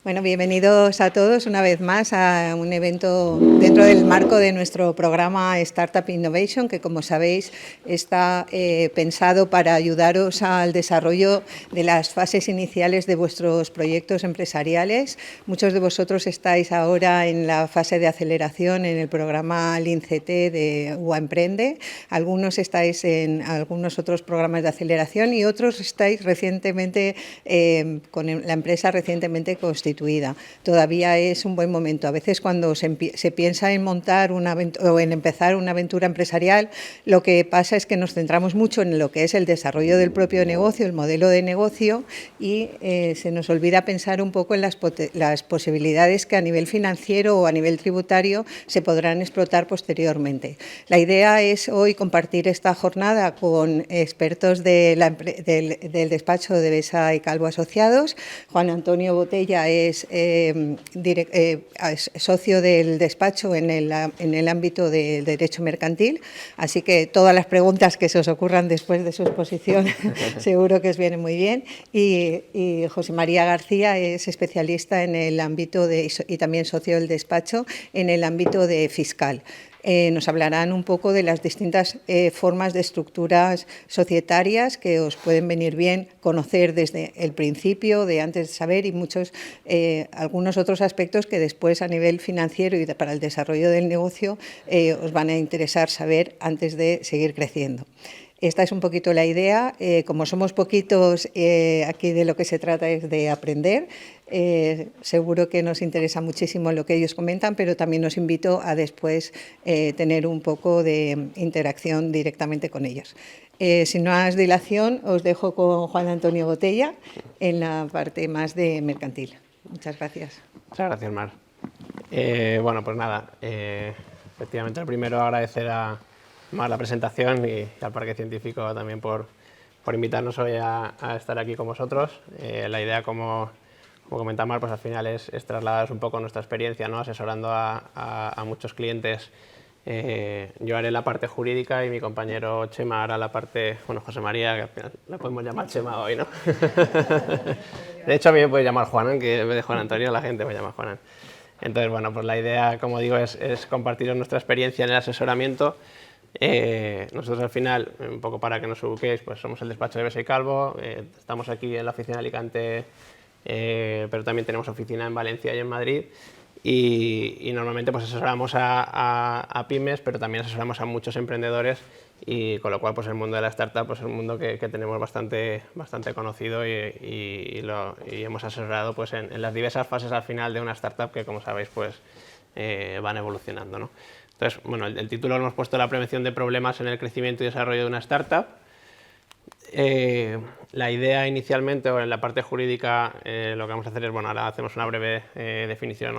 Bueno, bienvenidos a todos una vez más a un evento dentro del marco de nuestro programa Startup Innovation, que como sabéis está pensado para ayudaros al desarrollo de las fases iniciales de vuestros proyectos empresariales. Muchos de vosotros estáis ahora en la fase de aceleración en el programa LeanCT de UA Emprende, algunos estáis en algunos otros programas de aceleración y otros estáis recientemente con la empresa recientemente constituida. Todavía es un buen momento. A veces cuando se piensa en montar o en empezar una aventura empresarial, lo que pasa es que nos centramos mucho en lo que es el desarrollo del propio negocio, el modelo de negocio, y se nos olvida pensar un poco en las posibilidades que a nivel financiero o a nivel tributario se podrán explotar posteriormente. La idea es hoy compartir esta jornada con expertos del despacho de Besa y Calvo Asociados. Juan Antonio Botella es socio del despacho en el ámbito del derecho mercantil, así que todas las preguntas que se os ocurran después de su exposición seguro que os vienen muy bien. Y José María García es especialista en el ámbito y también socio del despacho en el ámbito de fiscal. Nos hablarán un poco de las distintas formas de estructuras societarias que os pueden venir bien conocer desde el principio, de antes de saber, y algunos otros aspectos que después a nivel financiero y para el desarrollo del negocio os van a interesar saber antes de seguir creciendo. Esta es un poquito la idea. Como somos poquitos, aquí de lo que se trata es de aprender. Seguro que nos interesa muchísimo lo que ellos comentan, pero también os invito a después tener un poco de interacción directamente con ellos. Sin más dilación, os dejo con Juan Antonio Botella en la parte más de mercantil. Muchas gracias. Muchas gracias, Mar. Bueno, pues nada, efectivamente, lo primero agradecer a Mar la presentación y al Parque Científico también por invitarnos hoy a estar aquí con vosotros. La idea, como comenta Mar, pues al final es trasladaros un poco nuestra experiencia, ¿no? Asesorando a muchos clientes. Yo haré la parte jurídica y mi compañero Chema hará la parte, bueno, José María, que al final la podemos llamar Chema hoy, ¿no? De hecho, a mí me puede llamar Juanan, que en vez de Juan Antonio la gente me llama Juanan. Entonces, bueno, pues la idea, como digo, es compartiros nuestra experiencia en el asesoramiento. Nosotros al final, un poco para que nos ubiquéis, pues somos el despacho de Besa y Calvo, estamos aquí en la oficina de Alicante, pero también tenemos oficina en Valencia y en Madrid. Y normalmente pues asesoramos a pymes, pero también asesoramos a muchos emprendedores, y con lo cual pues el mundo de la startup pues es un mundo que tenemos bastante conocido y hemos asesorado pues en las diversas fases al final de una startup que, como sabéis, pues van evolucionando, ¿no? Entonces, bueno, el título lo hemos puesto: la prevención de problemas en el crecimiento y desarrollo de una startup. La idea inicialmente, o en la parte jurídica, lo que vamos a hacer es, bueno, ahora hacemos una breve definición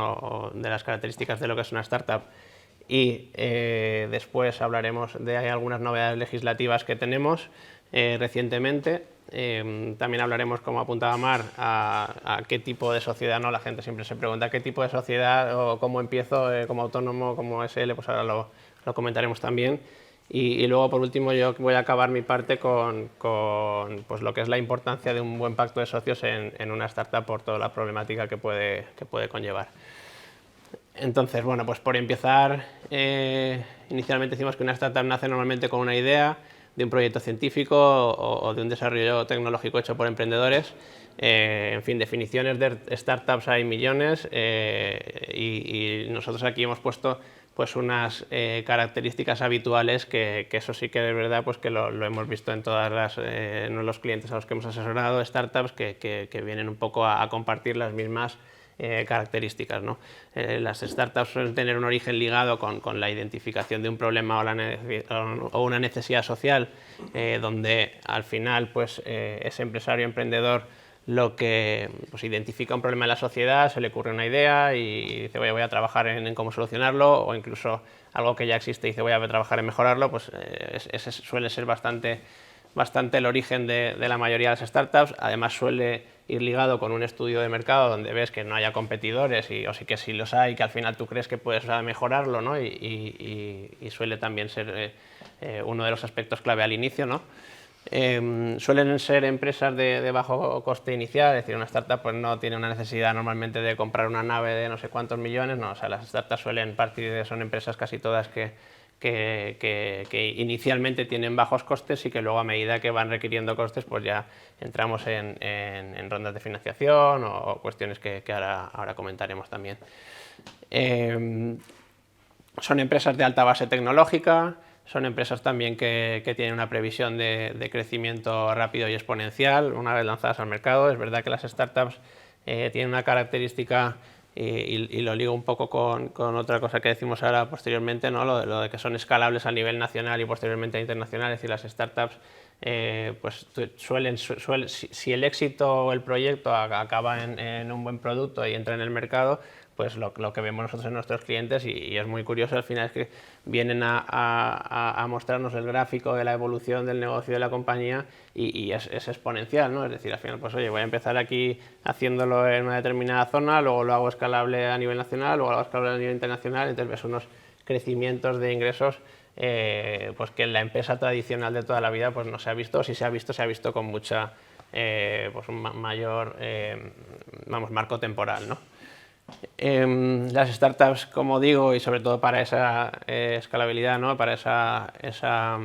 de las características de lo que es una startup, y después hablaremos de algunas novedades legislativas que tenemos recientemente. También hablaremos, como apuntaba Mar, a qué tipo de sociedad, ¿no? La gente siempre se pregunta qué tipo de sociedad o cómo empiezo como autónomo, como SL, pues ahora lo comentaremos también. Y luego, por último, yo voy a acabar mi parte con pues lo que es la importancia de un buen pacto de socios en una startup por toda la problemática que puede conllevar. Entonces, bueno, pues por empezar, inicialmente decimos que una startup nace normalmente con una idea de un proyecto científico o de un desarrollo tecnológico hecho por emprendedores. En fin, definiciones de startups hay millones, y nosotros aquí hemos puesto pues unas características habituales que eso sí que es verdad, pues que lo hemos visto en todas los clientes a los que hemos asesorado, startups que vienen un poco a compartir las mismas características, ¿no? Las startups suelen tener un origen ligado con la identificación de un problema o una necesidad social, donde al final pues, ese empresario emprendedor lo que pues, identifica un problema en la sociedad, se le ocurre una idea y dice voy a trabajar en cómo solucionarlo, o incluso algo que ya existe y dice voy a trabajar en mejorarlo. Pues ese suele ser bastante el origen de la mayoría de las startups. Además suele ir ligado con un estudio de mercado donde ves que no haya competidores, o sí que sí los hay, que al final tú crees que puedes mejorarlo, ¿no? y suele también ser uno de los aspectos clave al inicio, ¿no? Suelen ser empresas de bajo coste inicial, es decir, una startup pues no tiene una necesidad normalmente de comprar una nave de no sé cuántos millones, no, o sea, las startups suelen partir de, son empresas casi todas que inicialmente tienen bajos costes y que luego a medida que van requiriendo costes pues ya entramos en rondas de financiación o cuestiones que ahora comentaremos también. Son empresas de alta base tecnológica, son empresas también que tienen una previsión de crecimiento rápido y exponencial una vez lanzadas al mercado. Es verdad que las startups tienen una característica y lo ligo un poco con otra cosa que decimos ahora posteriormente, ¿no? Lo de que son escalables a nivel nacional y posteriormente internacional. Es decir, las startups pues si el éxito o el proyecto acaba en un buen producto y entra en el mercado, pues lo que vemos nosotros en nuestros clientes, y es muy curioso, al final es que vienen a mostrarnos el gráfico de la evolución del negocio de la compañía y es exponencial, ¿no? Es decir, al final, pues oye, voy a empezar aquí haciéndolo en una determinada zona, luego lo hago escalable a nivel nacional, luego lo hago escalable a nivel internacional, entonces ves unos crecimientos de ingresos pues que en la empresa tradicional de toda la vida pues no se ha visto, o si se ha visto con mucha pues un mayor marco temporal, ¿no? Las startups, como digo, y sobre todo para esa escalabilidad, ¿no? Para esa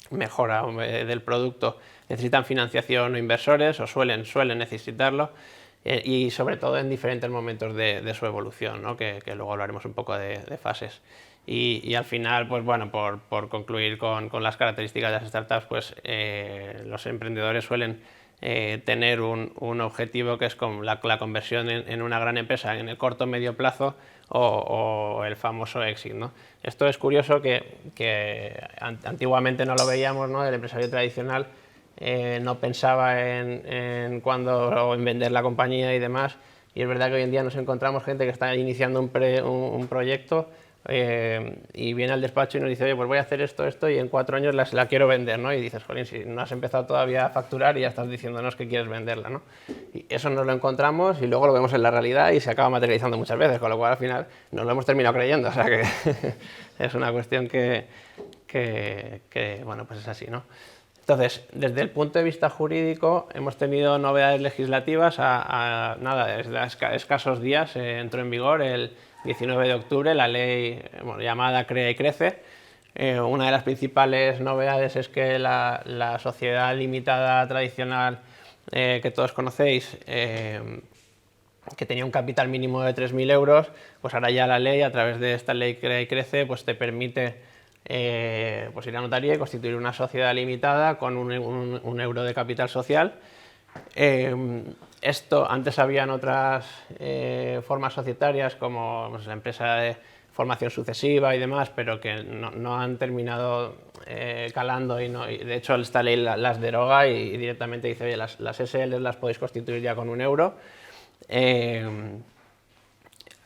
mejora del producto, necesitan financiación o inversores, o suelen necesitarlo, y sobre todo en diferentes momentos de su evolución, ¿no? que luego hablaremos un poco de fases. Y al final, pues bueno, por concluir con las características de las startups, pues los emprendedores suelen tener un objetivo que es con la conversión en una gran empresa en el corto o medio plazo, o el famoso exit, ¿no? Esto es curioso que antiguamente no lo veíamos, ¿no? El empresario tradicional no pensaba en cuándo o en vender la compañía y demás, y es verdad que hoy en día nos encontramos gente que está iniciando un proyecto y viene al despacho y nos dice, oye, pues voy a hacer esto y en 4 años la quiero vender, ¿no? Y dices, jolín, si no has empezado todavía a facturar y ya estás diciéndonos que quieres venderla, ¿no? Y eso nos lo encontramos y luego lo vemos en la realidad y se acaba materializando muchas veces, con lo cual al final nos lo hemos terminado creyendo, o sea que es una cuestión que bueno, pues es así, ¿no? Entonces, desde el punto de vista jurídico, hemos tenido novedades legislativas nada, escasos días. Entró en vigor el 19 de octubre la ley llamada Crea y Crece. Una de las principales novedades es que la sociedad limitada tradicional que todos conocéis, que tenía un capital mínimo de 3.000 euros, pues ahora ya la ley, a través de esta ley Crea y Crece, pues te permite pues ir a notaría y constituir una sociedad limitada con un euro de capital social. Esto, antes habían otras formas societarias como pues, la empresa de formación sucesiva y demás, pero que no han terminado calando y de hecho esta ley las deroga y directamente dice, oye, las SL las podéis constituir ya con un euro.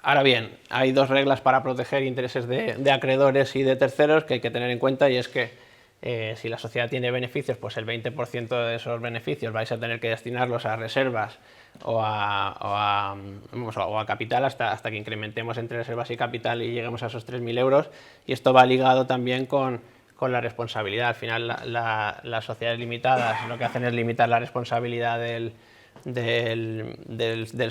Ahora bien, hay 2 reglas para proteger intereses de acreedores y de terceros que hay que tener en cuenta, y es que si la sociedad tiene beneficios, pues el 20% de esos beneficios vais a tener que destinarlos a reservas o a capital hasta que incrementemos entre reservas y capital y lleguemos a esos 3.000 euros, y esto va ligado también con la responsabilidad. Al final las sociedades limitadas lo que hacen es limitar la responsabilidad del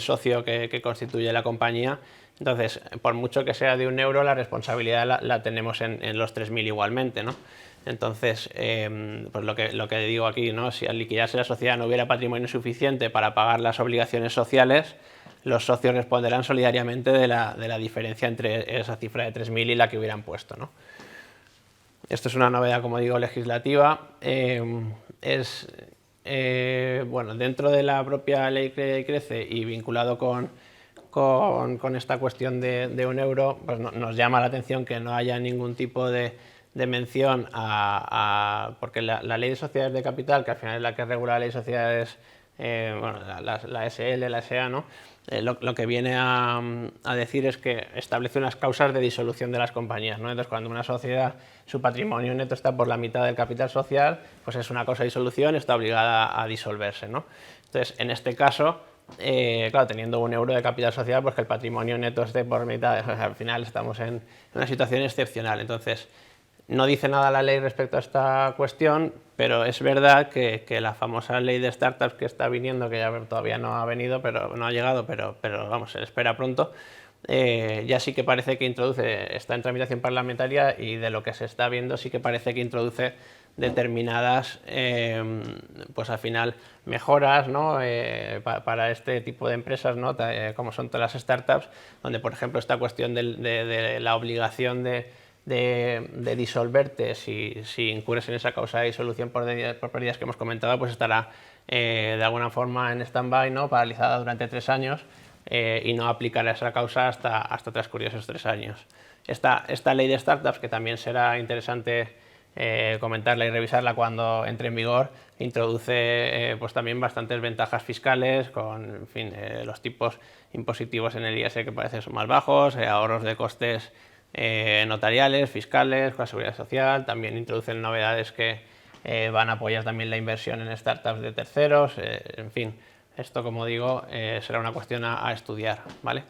socio que constituye la compañía. Entonces, por mucho que sea de 1 euro, la responsabilidad la tenemos en los 3.000 igualmente, ¿no? Entonces, pues lo que digo aquí, ¿no? Si al liquidarse la sociedad no hubiera patrimonio suficiente para pagar las obligaciones sociales, los socios responderán solidariamente de la diferencia entre esa cifra de 3.000 y la que hubieran puesto, ¿no? Esto es una novedad, como digo, legislativa. Bueno, dentro de la propia ley Crece y vinculado con esta cuestión de 1 euro, pues nos llama la atención que no haya ningún tipo de mención porque la ley de sociedades de capital, que al final es la que regula la ley de sociedades, bueno, la SL, la SA, ¿no? Lo que viene a decir es que establece unas causas de disolución de las compañías, ¿no? Entonces, cuando una sociedad, su patrimonio neto está por la mitad del capital social, pues es una causa de disolución, está obligada a disolverse, ¿no? Entonces, en este caso, claro, teniendo 1 euro de capital social, pues que el patrimonio neto esté por mitad, o sea, al final estamos en una situación excepcional. Entonces, No dice nada la ley respecto a esta cuestión, pero es verdad que la famosa ley de startups que está viniendo, que ya todavía no ha venido, pero no ha llegado, pero vamos, se espera pronto, ya sí que parece que introduce, está en tramitación parlamentaria y de lo que se está viendo sí que parece que introduce determinadas, pues al final, mejoras, ¿no? Para este tipo de empresas, ¿no? Como son todas las startups, donde por ejemplo esta cuestión de la obligación de disolverte si incurres en esa causa de disolución por pérdidas que hemos comentado, pues estará de alguna forma en stand-by, ¿no? Paralizada durante 3 años y no aplicará esa causa hasta transcurridos esos 3 años. Esta ley de startups, que también será interesante comentarla y revisarla cuando entre en vigor, introduce pues también bastantes ventajas fiscales con, en fin, los tipos impositivos en el IS que parece son más bajos, ahorros de costes notariales, fiscales, con la seguridad social. También introducen novedades que van a apoyar también la inversión en startups de terceros. En fin, esto, como digo, será una cuestión a estudiar, ¿vale?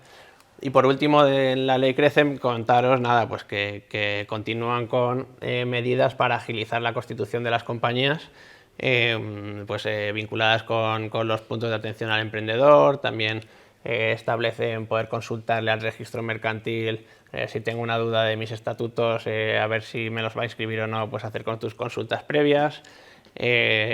Y por último, de la ley CRECEM, contaros nada, pues que continúan con medidas para agilizar la constitución de las compañías, vinculadas con los puntos de atención al emprendedor. También establecen poder consultarle al registro mercantil si tengo una duda de mis estatutos, a ver si me los va a inscribir o no, pues hacer con tus consultas previas.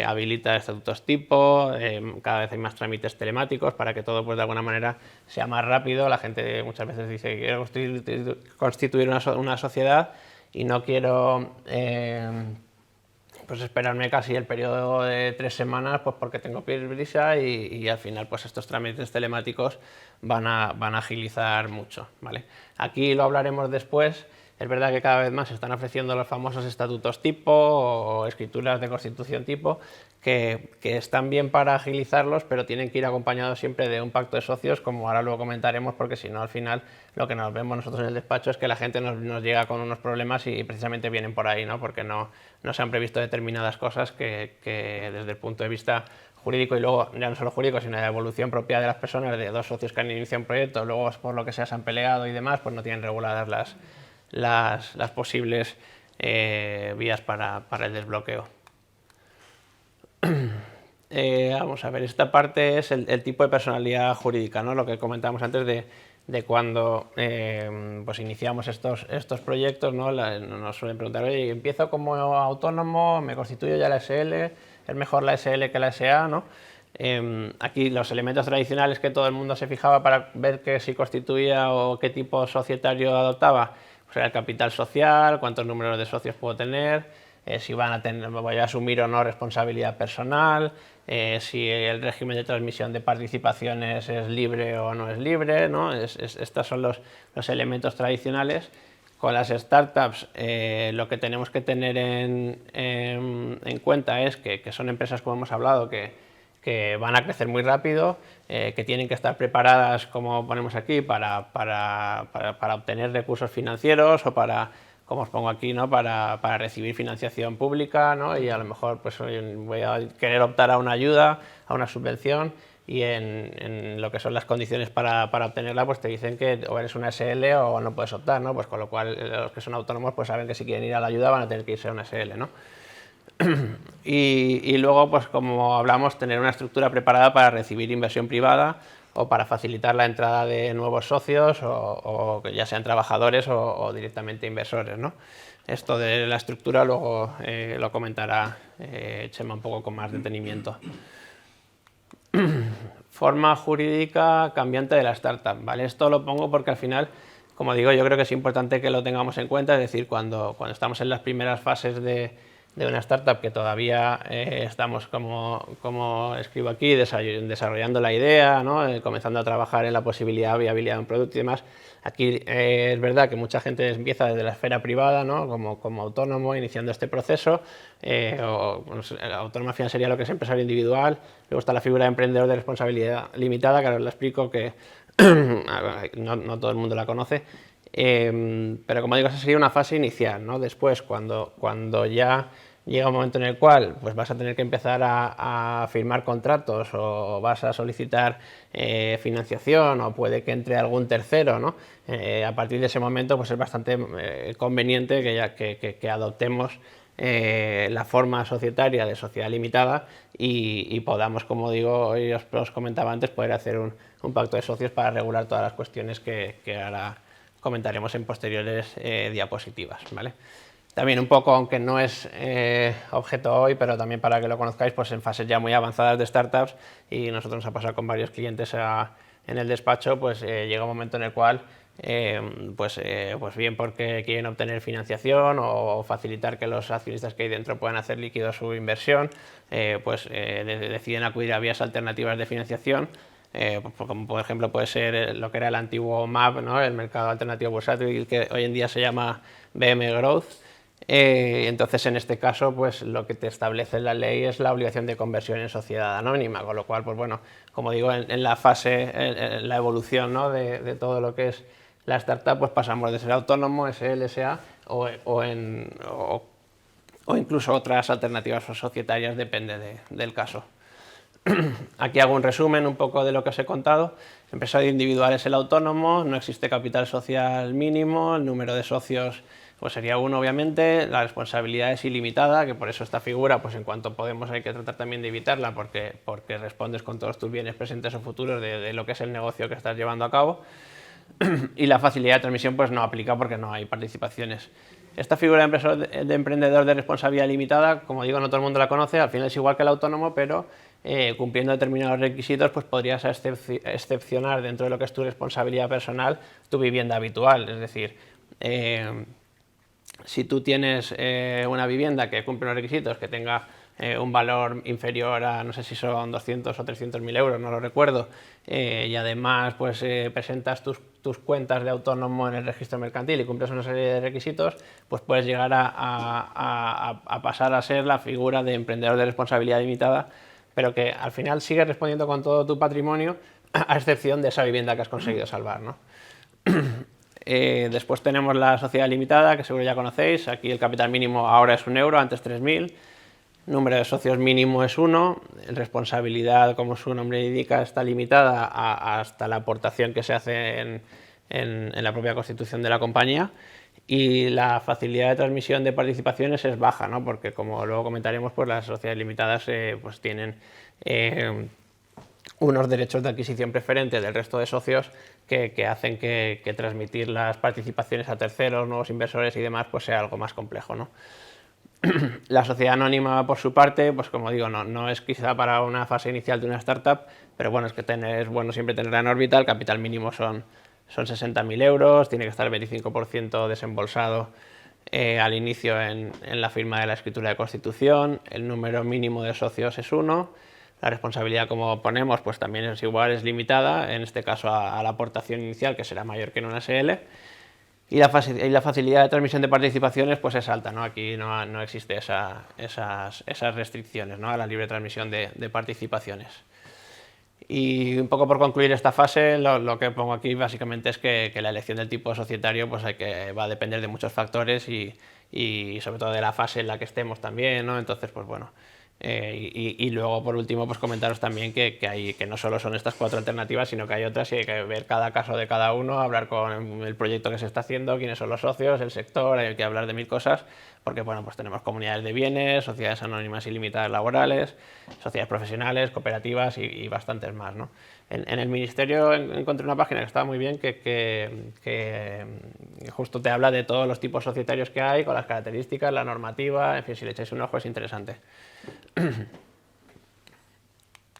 Habilita estatutos tipo, cada vez hay más trámites telemáticos para que todo, pues, de alguna manera sea más rápido. La gente muchas veces dice que quiero constituir una sociedad y no quiero pues esperarme casi el periodo de 3 semanas, pues porque tengo prisa y al final pues estos trámites telemáticos van a agilizar mucho, ¿vale? Aquí lo hablaremos después. Es verdad que cada vez más se están ofreciendo los famosos estatutos tipo o escrituras de constitución tipo, que están bien para agilizarlos, pero tienen que ir acompañados siempre de un pacto de socios, como ahora luego comentaremos, porque si no, al final, lo que nos vemos nosotros en el despacho es que la gente nos llega con unos problemas y precisamente vienen por ahí, ¿no? Porque no se han previsto determinadas cosas que desde el punto de vista jurídico, y luego ya no solo jurídico, sino de evolución propia de las personas, de dos socios que han iniciado un proyecto, luego por lo que sea se han peleado y demás, pues no tienen reguladas las posibles vías para el desbloqueo. Vamos a ver, esta parte es el tipo de personalidad jurídica, ¿no? Lo que comentábamos antes de cuando pues iniciamos estos proyectos, ¿no? Nos suelen preguntar, oye, empiezo como autónomo, me constituyo ya la SL, es mejor la SL que la SA, ¿no? Aquí los elementos tradicionales que todo el mundo se fijaba para ver que si constituía o qué tipo societario adoptaba, pues era el capital social, cuántos números de socios puedo tener, si voy a asumir o no responsabilidad personal, si el régimen de transmisión de participaciones es libre o no es libre, ¿no? Estos son los elementos tradicionales. Con las startups lo que tenemos que tener en cuenta es que son empresas, como hemos hablado, que van a crecer muy rápido, que tienen que estar preparadas, como ponemos aquí, para obtener recursos financieros o para, como os pongo aquí, ¿no? para recibir financiación pública, ¿no? Y a lo mejor pues, voy a querer optar a una ayuda, a una subvención, y en lo que son las condiciones para obtenerla, pues te dicen que o eres una SL o no puedes optar, ¿no? Pues con lo cual los que son autónomos pues saben que si quieren ir a la ayuda van a tener que irse a una SL, ¿no? Y luego, pues como hablamos, tener una estructura preparada para recibir inversión privada o para facilitar la entrada de nuevos socios o ya sean trabajadores o directamente inversores, ¿no? Esto de la estructura luego lo comentará Chema un poco con más detenimiento. Forma jurídica cambiante de la startup, ¿vale? Esto lo pongo porque al final, como digo, yo creo que es importante que lo tengamos en cuenta, es decir, cuando estamos en las primeras fases de una startup, que todavía estamos, como escribo aquí, desarrollando la idea, ¿no? Comenzando a trabajar en la posibilidad, viabilidad de un producto y demás. Aquí es verdad que mucha gente empieza desde la esfera privada, ¿no? como autónomo, iniciando este proceso, autónomo al final sería lo que es empresario individual. Luego está la figura de emprendedor de responsabilidad limitada, que ahora os lo explico, que no todo el mundo la conoce. Pero como digo, esa sería una fase inicial, ¿no? Después, cuando ya llega un momento en el cual pues vas a tener que empezar a firmar contratos o vas a solicitar financiación o puede que entre algún tercero, ¿no? A partir de ese momento pues es bastante conveniente que adoptemos la forma societaria de sociedad limitada y podamos, como digo, hoy os comentaba antes, poder hacer un pacto de socios para regular todas las cuestiones que ahora comentaremos en posteriores diapositivas, ¿vale? También un poco, aunque no es objeto hoy, pero también para que lo conozcáis, pues en fases ya muy avanzadas de startups, y nosotros nos ha pasado con varios clientes en el despacho, pues llega un momento en el cual, pues bien porque quieren obtener financiación o facilitar que los accionistas que hay dentro puedan hacer líquido su inversión, deciden acudir a vías alternativas de financiación, como por ejemplo puede ser lo que era el antiguo MAB, ¿no? El mercado alternativo bursátil, que hoy en día se llama BM Growth. Entonces, en este caso, pues lo que te establece la ley es la obligación de conversión en sociedad anónima, con lo cual, pues bueno, como digo, en la fase, en la evolución, ¿no? de todo lo que es la startup, pues pasamos de ser autónomo, SL, SA o incluso otras alternativas societarias, depende del caso. Aquí hago un resumen un poco de lo que os he contado. El empresario individual es el autónomo, no existe capital social mínimo, el número de socios pues sería 1, obviamente, la responsabilidad es ilimitada, que por eso esta figura, pues en cuanto podemos hay que tratar también de evitarla, porque respondes con todos tus bienes presentes o futuros de lo que es el negocio que estás llevando a cabo. Y la facilidad de transmisión pues no aplica porque no hay participaciones. Esta figura de emprendedor de responsabilidad limitada, como digo, no todo el mundo la conoce, al final es igual que el autónomo, pero cumpliendo determinados requisitos, pues podrías excepcionar dentro de lo que es tu responsabilidad personal tu vivienda habitual. Es decir, si tú tienes una vivienda que cumple los requisitos, que tenga un valor inferior a, no sé si son 200 o 300.000 euros, no lo recuerdo, y además pues presentas tus cuentas de autónomo en el registro mercantil y cumples una serie de requisitos, pues puedes llegar a pasar a ser la figura de emprendedor de responsabilidad limitada, pero que al final sigues respondiendo con todo tu patrimonio, a excepción de esa vivienda que has conseguido salvar, ¿no? Después tenemos la sociedad limitada, que seguro ya conocéis. Aquí el capital mínimo ahora es 1 euro, antes 3.000. Número de socios mínimo es 1. Responsabilidad, como su nombre indica, está limitada hasta la aportación que se hace en la propia constitución de la compañía. Y la facilidad de transmisión de participaciones es baja, ¿no? Porque, como luego comentaremos, pues las sociedades limitadas pues tienen unos derechos de adquisición preferente del resto de socios que hacen que transmitir las participaciones a terceros, nuevos inversores y demás, pues sea algo más complejo, ¿no? La sociedad anónima, por su parte, pues como digo, no es quizá para una fase inicial de una startup, pero bueno, es bueno siempre tenerla en órbita. El capital mínimo son 60.000 euros, tiene que estar el 25% desembolsado al inicio en la firma de la escritura de constitución, el número mínimo de socios es 1, la responsabilidad, como ponemos, pues también es igual, es limitada, en este caso a la aportación inicial, que será mayor que en una SL, y la facilidad de transmisión de participaciones pues es alta, ¿no? Aquí no existe esas restricciones, ¿no? A la libre transmisión de participaciones. Y un poco por concluir esta fase, lo que pongo aquí básicamente es que la elección del tipo societario pues va a depender de muchos factores y sobre todo de la fase en la que estemos también, ¿no? Entonces, pues bueno. Y luego, por último, pues comentaros también que no solo son estas 4 alternativas, sino que hay otras y hay que ver cada caso de cada uno, hablar con el proyecto que se está haciendo, quiénes son los socios, el sector, hay que hablar de 1000 cosas, porque bueno, pues tenemos comunidades de bienes, sociedades anónimas ilimitadas laborales, sociedades profesionales, cooperativas y bastantes más, ¿no? En el Ministerio encontré una página que estaba muy bien, que justo te habla de todos los tipos societarios que hay, con las características, la normativa, en fin, si le echáis un ojo es interesante.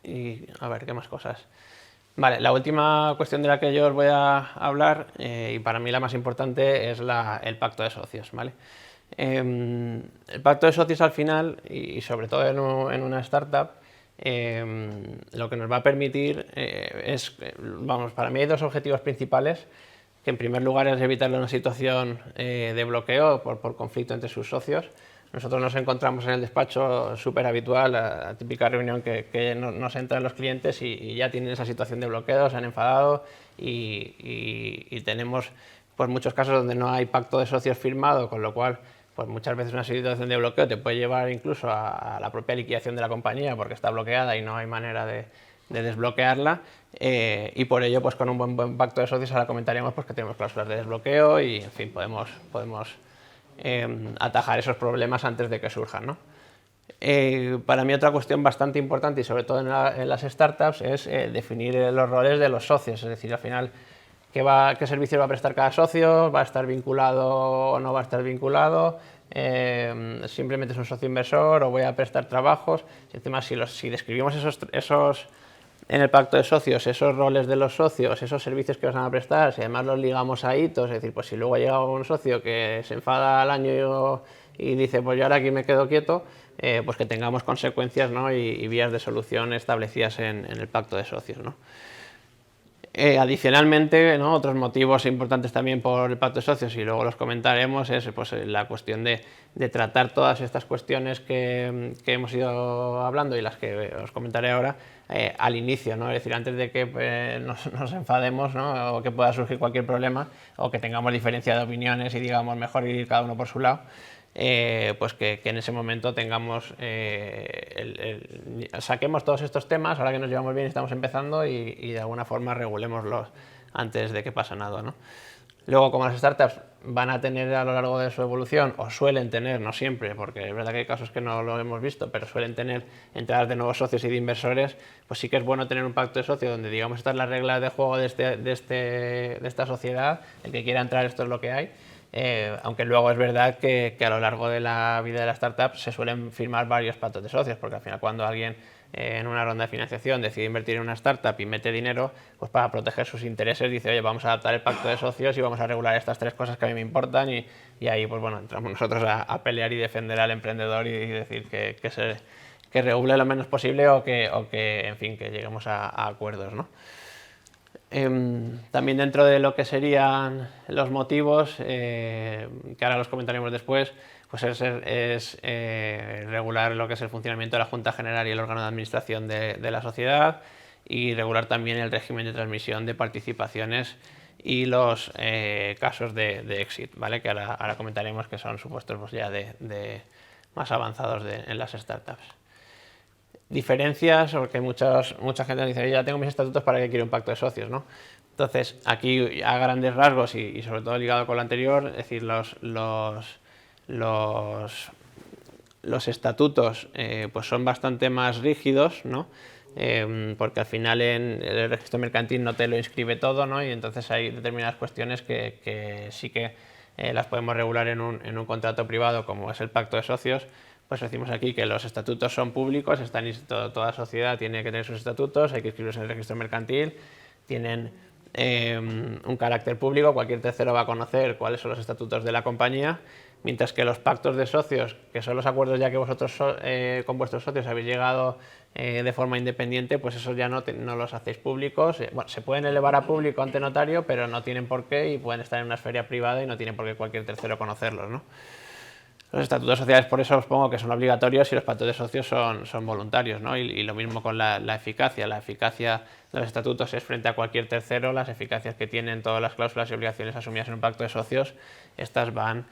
Y a ver, ¿qué más cosas? Vale, la última cuestión de la que yo os voy a hablar, y para mí la más importante, es el pacto de socios, ¿vale? El pacto de socios al final, y sobre todo en una startup, lo que nos va a permitir es, vamos, para mí hay 2 objetivos principales, que en primer lugar es evitar una situación de bloqueo por conflicto entre sus socios. Nosotros nos encontramos en el despacho súper habitual, la típica reunión que nos entran los clientes y ya tienen esa situación de bloqueo, se han enfadado y tenemos pues muchos casos donde no hay pacto de socios firmado, con lo cual pues muchas veces una situación de bloqueo te puede llevar incluso a la propia liquidación de la compañía porque está bloqueada y no hay manera de desbloquearla, y por ello pues con un buen pacto de socios ahora comentaremos pues que tenemos cláusulas de desbloqueo y en fin podemos atajar esos problemas antes de que surjan, ¿no? Para mí otra cuestión bastante importante y sobre todo en las startups es definir los roles de los socios, es decir, al final qué servicios va a prestar cada socio, va a estar vinculado o no va a estar vinculado, simplemente es un socio inversor o voy a prestar trabajos. Encima, si describimos esos en el pacto de socios, esos roles de los socios, esos servicios que van a prestar, si además los ligamos a hitos, es decir, pues si luego ha llegado un socio que se enfada al año y dice, pues yo ahora aquí me quedo quieto, pues que tengamos consecuencias, ¿no? y vías de solución establecidas en el pacto de socios, ¿no? Adicionalmente, ¿no? Otros motivos importantes también por el pacto de socios, y luego los comentaremos, es pues, la cuestión de tratar todas estas cuestiones que hemos ido hablando y las que os comentaré ahora al inicio, ¿no? Es decir, antes de que nos enfademos, ¿no? O que pueda surgir cualquier problema o que tengamos diferencia de opiniones y digamos mejor ir cada uno por su lado. Pues que en ese momento tengamos saquemos todos estos temas ahora que nos llevamos bien y estamos empezando y de alguna forma regulémoslos antes de que pase nada, ¿no? Luego, como las startups van a tener a lo largo de su evolución, o suelen tener, no siempre, porque es verdad que hay casos que no lo hemos visto, pero suelen tener entradas de nuevos socios y de inversores, pues sí que es bueno tener un pacto de socio donde digamos estas son las reglas de juego de esta sociedad, el que quiera entrar esto es lo que hay. Aunque luego es verdad que a lo largo de la vida de la startup se suelen firmar varios pactos de socios, porque al final cuando alguien en una ronda de financiación decide invertir en una startup y mete dinero, pues para proteger sus intereses dice, oye, vamos a adaptar el pacto de socios y vamos a regular estas tres cosas que a mí me importan, y ahí pues bueno, entramos nosotros a pelear y defender al emprendedor y decir que regule lo menos posible o que en fin, que lleguemos a acuerdos, ¿no? También dentro de lo que serían los motivos, que ahora los comentaremos después, pues es regular lo que es el funcionamiento de la Junta General y el órgano de administración de la sociedad, y regular también el régimen de transmisión de participaciones y los casos de exit, ¿vale? Que ahora comentaremos, que son supuestos pues, ya de más avanzados en las startups. Diferencias, porque mucha gente dice, ya tengo mis estatutos, ¿para qué quiero un pacto de socios, ¿no? Entonces, aquí a grandes rasgos y sobre todo ligado con lo anterior, es decir, los estatutos pues son bastante más rígidos, ¿no? Porque al final en el registro mercantil no te lo inscribe todo, ¿no? Y entonces hay determinadas cuestiones que sí que las podemos regular en un contrato privado, como es el pacto de socios. Pues decimos aquí que los estatutos son públicos, toda sociedad tiene que tener sus estatutos, hay que inscribirlos en el registro mercantil, tienen un carácter público, cualquier tercero va a conocer cuáles son los estatutos de la compañía, mientras que los pactos de socios, que son los acuerdos ya que vosotros con vuestros socios habéis llegado de forma independiente, pues esos ya no los hacéis públicos. Bueno, se pueden elevar a público ante notario, pero no tienen por qué y pueden estar en una esfera privada y no tienen por qué cualquier tercero conocerlos, ¿no? Los estatutos sociales, por eso os pongo que son obligatorios y los pactos de socios son voluntarios, ¿no? Y lo mismo con la eficacia. La eficacia de los estatutos es frente a cualquier tercero. Las eficacias que tienen todas las cláusulas y obligaciones asumidas en un pacto de socios, estas van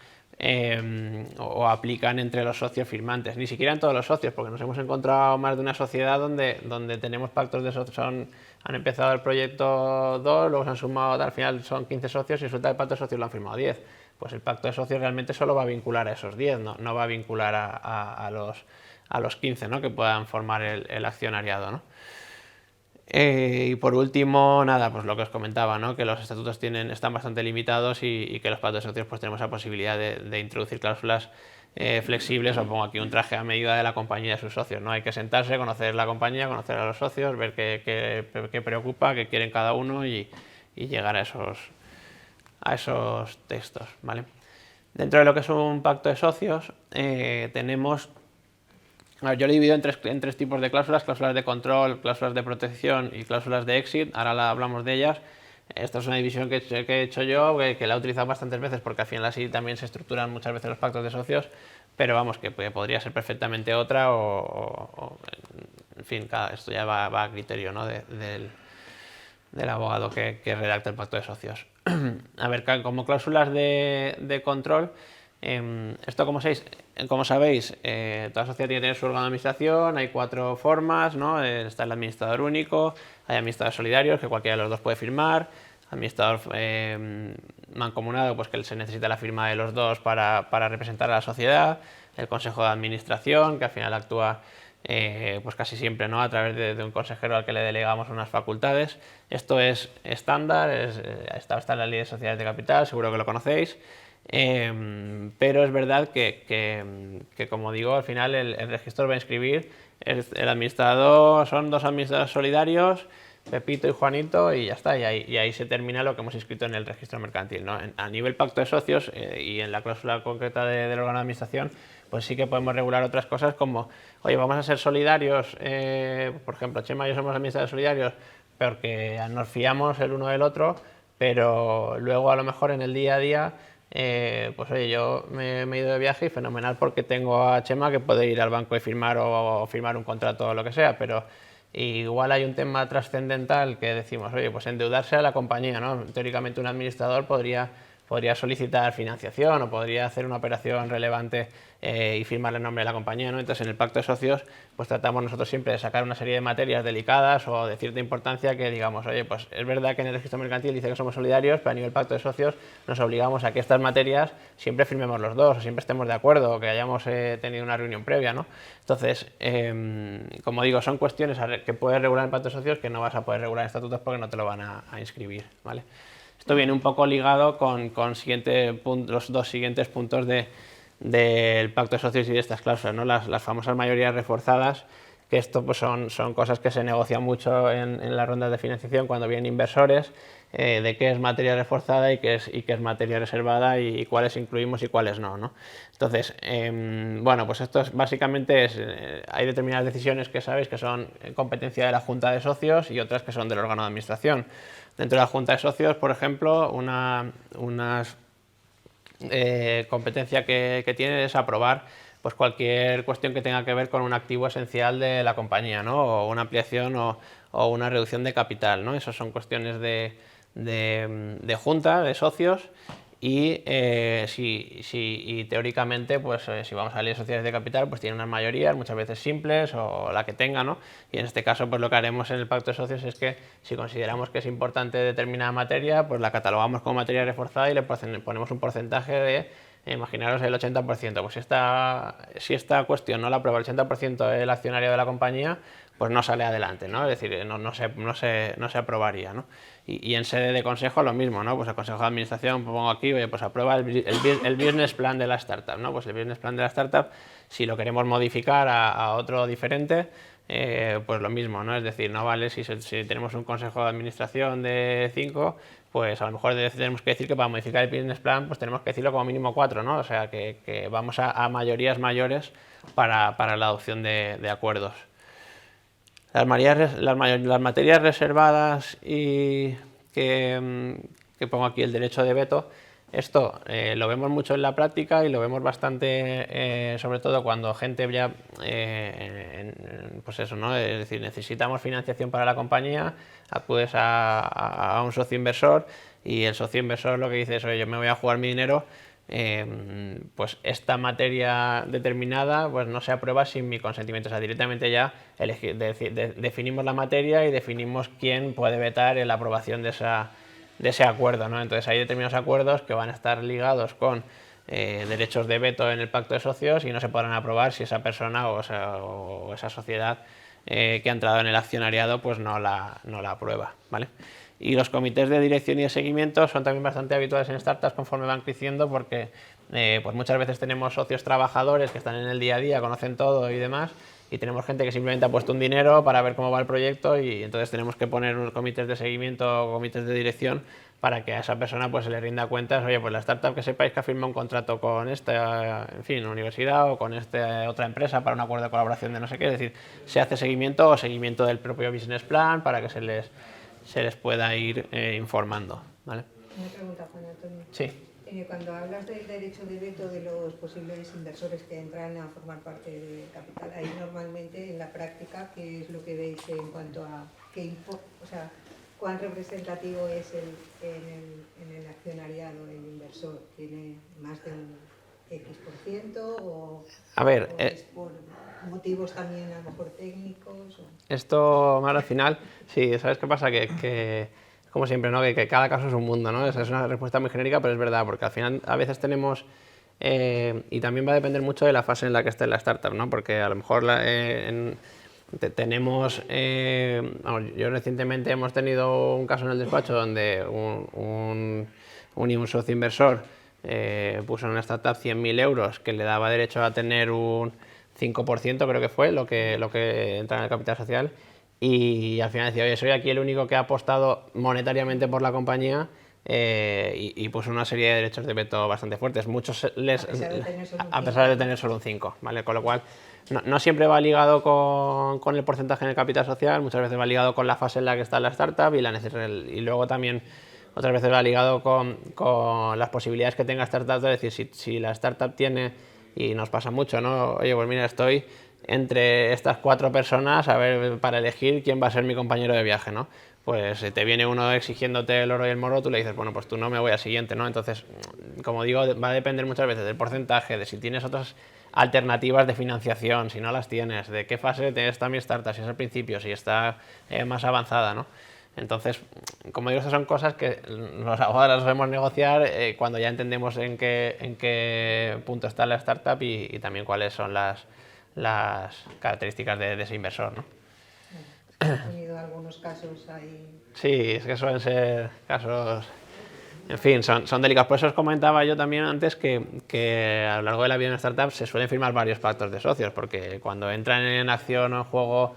o aplican entre los socios firmantes. Ni siquiera en todos los socios, porque nos hemos encontrado más de una sociedad donde tenemos pactos de socios. Han empezado el proyecto 2, luego se han sumado, al final son 15 socios y resulta que el pacto de socios lo han firmado 10. Pues el pacto de socios realmente solo va a vincular a esos 10, no va a vincular a los 15, ¿no? Que puedan formar el accionariado, ¿no? Y por último, nada, pues lo que os comentaba, ¿no? Que los estatutos están bastante limitados y que los pactos de socios pues tenemos la posibilidad de introducir cláusulas flexibles. Os pongo aquí un traje a medida de la compañía y de sus socios, ¿no? Hay que sentarse, conocer la compañía, conocer a los socios, ver qué preocupa, qué quieren cada uno y llegar a esos textos, ¿vale? Dentro de lo que es un pacto de socios tenemos, yo lo he dividido en tres tipos de cláusulas: cláusulas de control, cláusulas de protección y cláusulas de exit. Ahora hablamos de ellas. Esta es una división que he hecho yo, que la he utilizado bastantes veces porque al final así también se estructuran muchas veces los pactos de socios, pero vamos, que podría ser perfectamente otra en fin, esto ya va a criterio, ¿no? del abogado que redacta el pacto de socios. A ver, como cláusulas de control, Esto, como sabéis, toda sociedad tiene que tener su órgano de administración, hay 4 formas, ¿no? Está el administrador único, hay administradores solidarios, que cualquiera de los dos puede firmar, administrador mancomunado, pues que se necesita la firma de los dos para representar a la sociedad, el consejo de administración, que al final actúa pues casi siempre, ¿no? A través de un consejero al que le delegamos unas facultades. Esto es estándar, está en la ley de sociedades de capital, seguro que lo conocéis. Pero es verdad que, como digo, al final el registro va a inscribir el administrador, son 2 administradores solidarios, Pepito y Juanito, y ya está, y ahí se termina lo que hemos inscrito en el registro mercantil, ¿no? A nivel pacto de socios y en la cláusula concreta del órgano de administración, pues sí que podemos regular otras cosas como, oye, vamos a ser solidarios, por ejemplo, Chema y yo somos administradores solidarios porque nos fiamos el uno del otro, pero luego a lo mejor en el día a día pues oye, yo me he ido de viaje y fenomenal porque tengo a Chema que puede ir al banco y firmar o firmar un contrato o lo que sea, pero igual hay un tema trascendental que decimos, oye, pues endeudarse a la compañía, ¿no? Teóricamente un administrador podría solicitar financiación o podría hacer una operación relevante y firmar el nombre de la compañía, ¿no? Entonces en el pacto de socios pues tratamos nosotros siempre de sacar una serie de materias delicadas o de cierta importancia que digamos, oye, pues es verdad que en el registro mercantil dice que somos solidarios, pero a nivel pacto de socios nos obligamos a que estas materias siempre firmemos los dos o siempre estemos de acuerdo o que hayamos tenido una reunión previa, ¿no? Entonces, como digo, son cuestiones que puedes regular en pacto de socios que no vas a poder regular en estatutos porque no te lo van a inscribir, ¿vale? Esto viene un poco ligado con los 2 siguientes puntos del pacto de socios y de estas cláusulas, ¿no? Las famosas mayorías reforzadas, que esto pues son cosas que se negocian mucho en las rondas de financiación cuando vienen inversores, de qué es materia reforzada y qué es materia reservada y cuáles incluimos y cuáles no, ¿no? Entonces, bueno, pues esto básicamente hay determinadas decisiones que sabéis que son competencia de la Junta de Socios y otras que son del órgano de administración. Dentro de la Junta de Socios, por ejemplo, una competencia que tiene es aprobar pues cualquier cuestión que tenga que ver con un activo esencial de la compañía, ¿no? O una ampliación o una reducción de capital, ¿no? Esas son cuestiones de junta, de socios. Y teóricamente, pues si vamos a la ley de sociedades de capital, pues tiene unas mayorías, muchas veces simples o la que tenga, ¿no? Y en este caso, pues lo que haremos en el pacto de socios es que si consideramos que es importante determinada materia, pues la catalogamos como materia reforzada y le ponemos un porcentaje de, imaginaros, el 80%. Pues si esta cuestión no la aprueba el 80% del accionario de la compañía, pues no sale adelante, ¿no? Es decir, no se aprobaría, ¿no? Y en sede de consejo lo mismo, ¿no? Pues el consejo de administración, pongo aquí, oye, pues aprueba el business plan de la startup, ¿no? Pues el business plan de la startup, si lo queremos modificar a otro diferente, pues lo mismo, ¿no? Es decir, no vale si tenemos un consejo de administración de 5, pues a lo mejor tenemos que decir que para modificar el business plan, pues tenemos que decirlo como mínimo 4, ¿no? O sea, que vamos a mayorías mayores para la adopción de acuerdos. Las materias reservadas y que pongo aquí el derecho de veto, esto lo vemos mucho en la práctica y lo vemos bastante, sobre todo cuando gente ya, pues eso, ¿no? Es decir, necesitamos financiación para la compañía, acudes a un socio inversor y el socio inversor lo que dice es, oye, yo me voy a jugar mi dinero, pues esta materia determinada pues no se aprueba sin mi consentimiento. O sea, directamente ya definimos la materia y definimos quién puede vetar la aprobación de ese acuerdo, ¿no? Entonces hay determinados acuerdos que van a estar ligados con derechos de veto en el pacto de socios y no se podrán aprobar si esa persona o esa sociedad que ha entrado en el accionariado pues no la aprueba, ¿vale? Y los comités de dirección y de seguimiento son también bastante habituales en startups conforme van creciendo porque pues muchas veces tenemos socios trabajadores que están en el día a día, conocen todo y demás, y tenemos gente que simplemente ha puesto un dinero para ver cómo va el proyecto y entonces tenemos que poner unos comités de seguimiento o comités de dirección para que a esa persona pues se le rinda cuentas, oye, pues la startup que sepáis que ha firmado un contrato con esta, en fin, universidad o con esta otra empresa para un acuerdo de colaboración de no sé qué, es decir, se hace seguimiento o seguimiento del propio business plan para que se les pueda ir informando, ¿vale? Una pregunta, Juan Antonio. Sí. Cuando hablas del derecho de veto de los posibles inversores que entran a formar parte de capital, ahí normalmente en la práctica, ¿qué es lo que veis en cuanto a cuán representativo es en el accionariado el inversor? ¿Tiene más de un X% o, A ver, o es por motivos también a lo mejor técnicos? Esto, Mar, al final, sí, ¿sabes qué pasa? Que como siempre, ¿no? Que cada caso es un mundo, ¿no? Esa es una respuesta muy genérica, pero es verdad, porque al final a veces tenemos, y también va a depender mucho de la fase en la que esté la startup, ¿no? Porque a lo mejor tenemos, vamos, yo recientemente hemos tenido un caso en el despacho donde un socio inversor puso en una startup 100.000 euros que le daba derecho a tener un 5%, creo que fue lo que entra en el capital social, y al final decía, oye, soy aquí el único que ha apostado monetariamente por la compañía, y puso una serie de derechos de veto bastante fuertes. Muchos a pesar de tener solo un 5, ¿vale? Con lo cual, no siempre va ligado con el porcentaje en el capital social, muchas veces va ligado con la fase en la que está la startup y luego también otras veces va ligado con las posibilidades que tenga startup. Es decir, si la startup tiene, y nos pasa mucho, ¿no? Oye, pues mira, estoy entre estas 4 personas a ver para elegir quién va a ser mi compañero de viaje, ¿no? Pues te viene uno exigiéndote el oro y el moro, tú le dices, bueno, pues tú no, me voy al siguiente, ¿no? Entonces, como digo, va a depender muchas veces del porcentaje, de si tienes otras alternativas de financiación, si no las tienes, de qué fase está mi startup, si es al principio, si está más avanzada, ¿no? Entonces, como digo, estas son cosas que los abogados las sabemos negociar cuando ya entendemos en qué punto está la startup y también cuáles son las características de ese inversor, ¿no? ¿Has tenido algunos casos ahí? Sí, es que suelen ser casos, en fin, son delicados. Por eso os comentaba yo también antes que a lo largo de la vida de una startup se suelen firmar varios pactos de socios, porque cuando entran en acción o en juego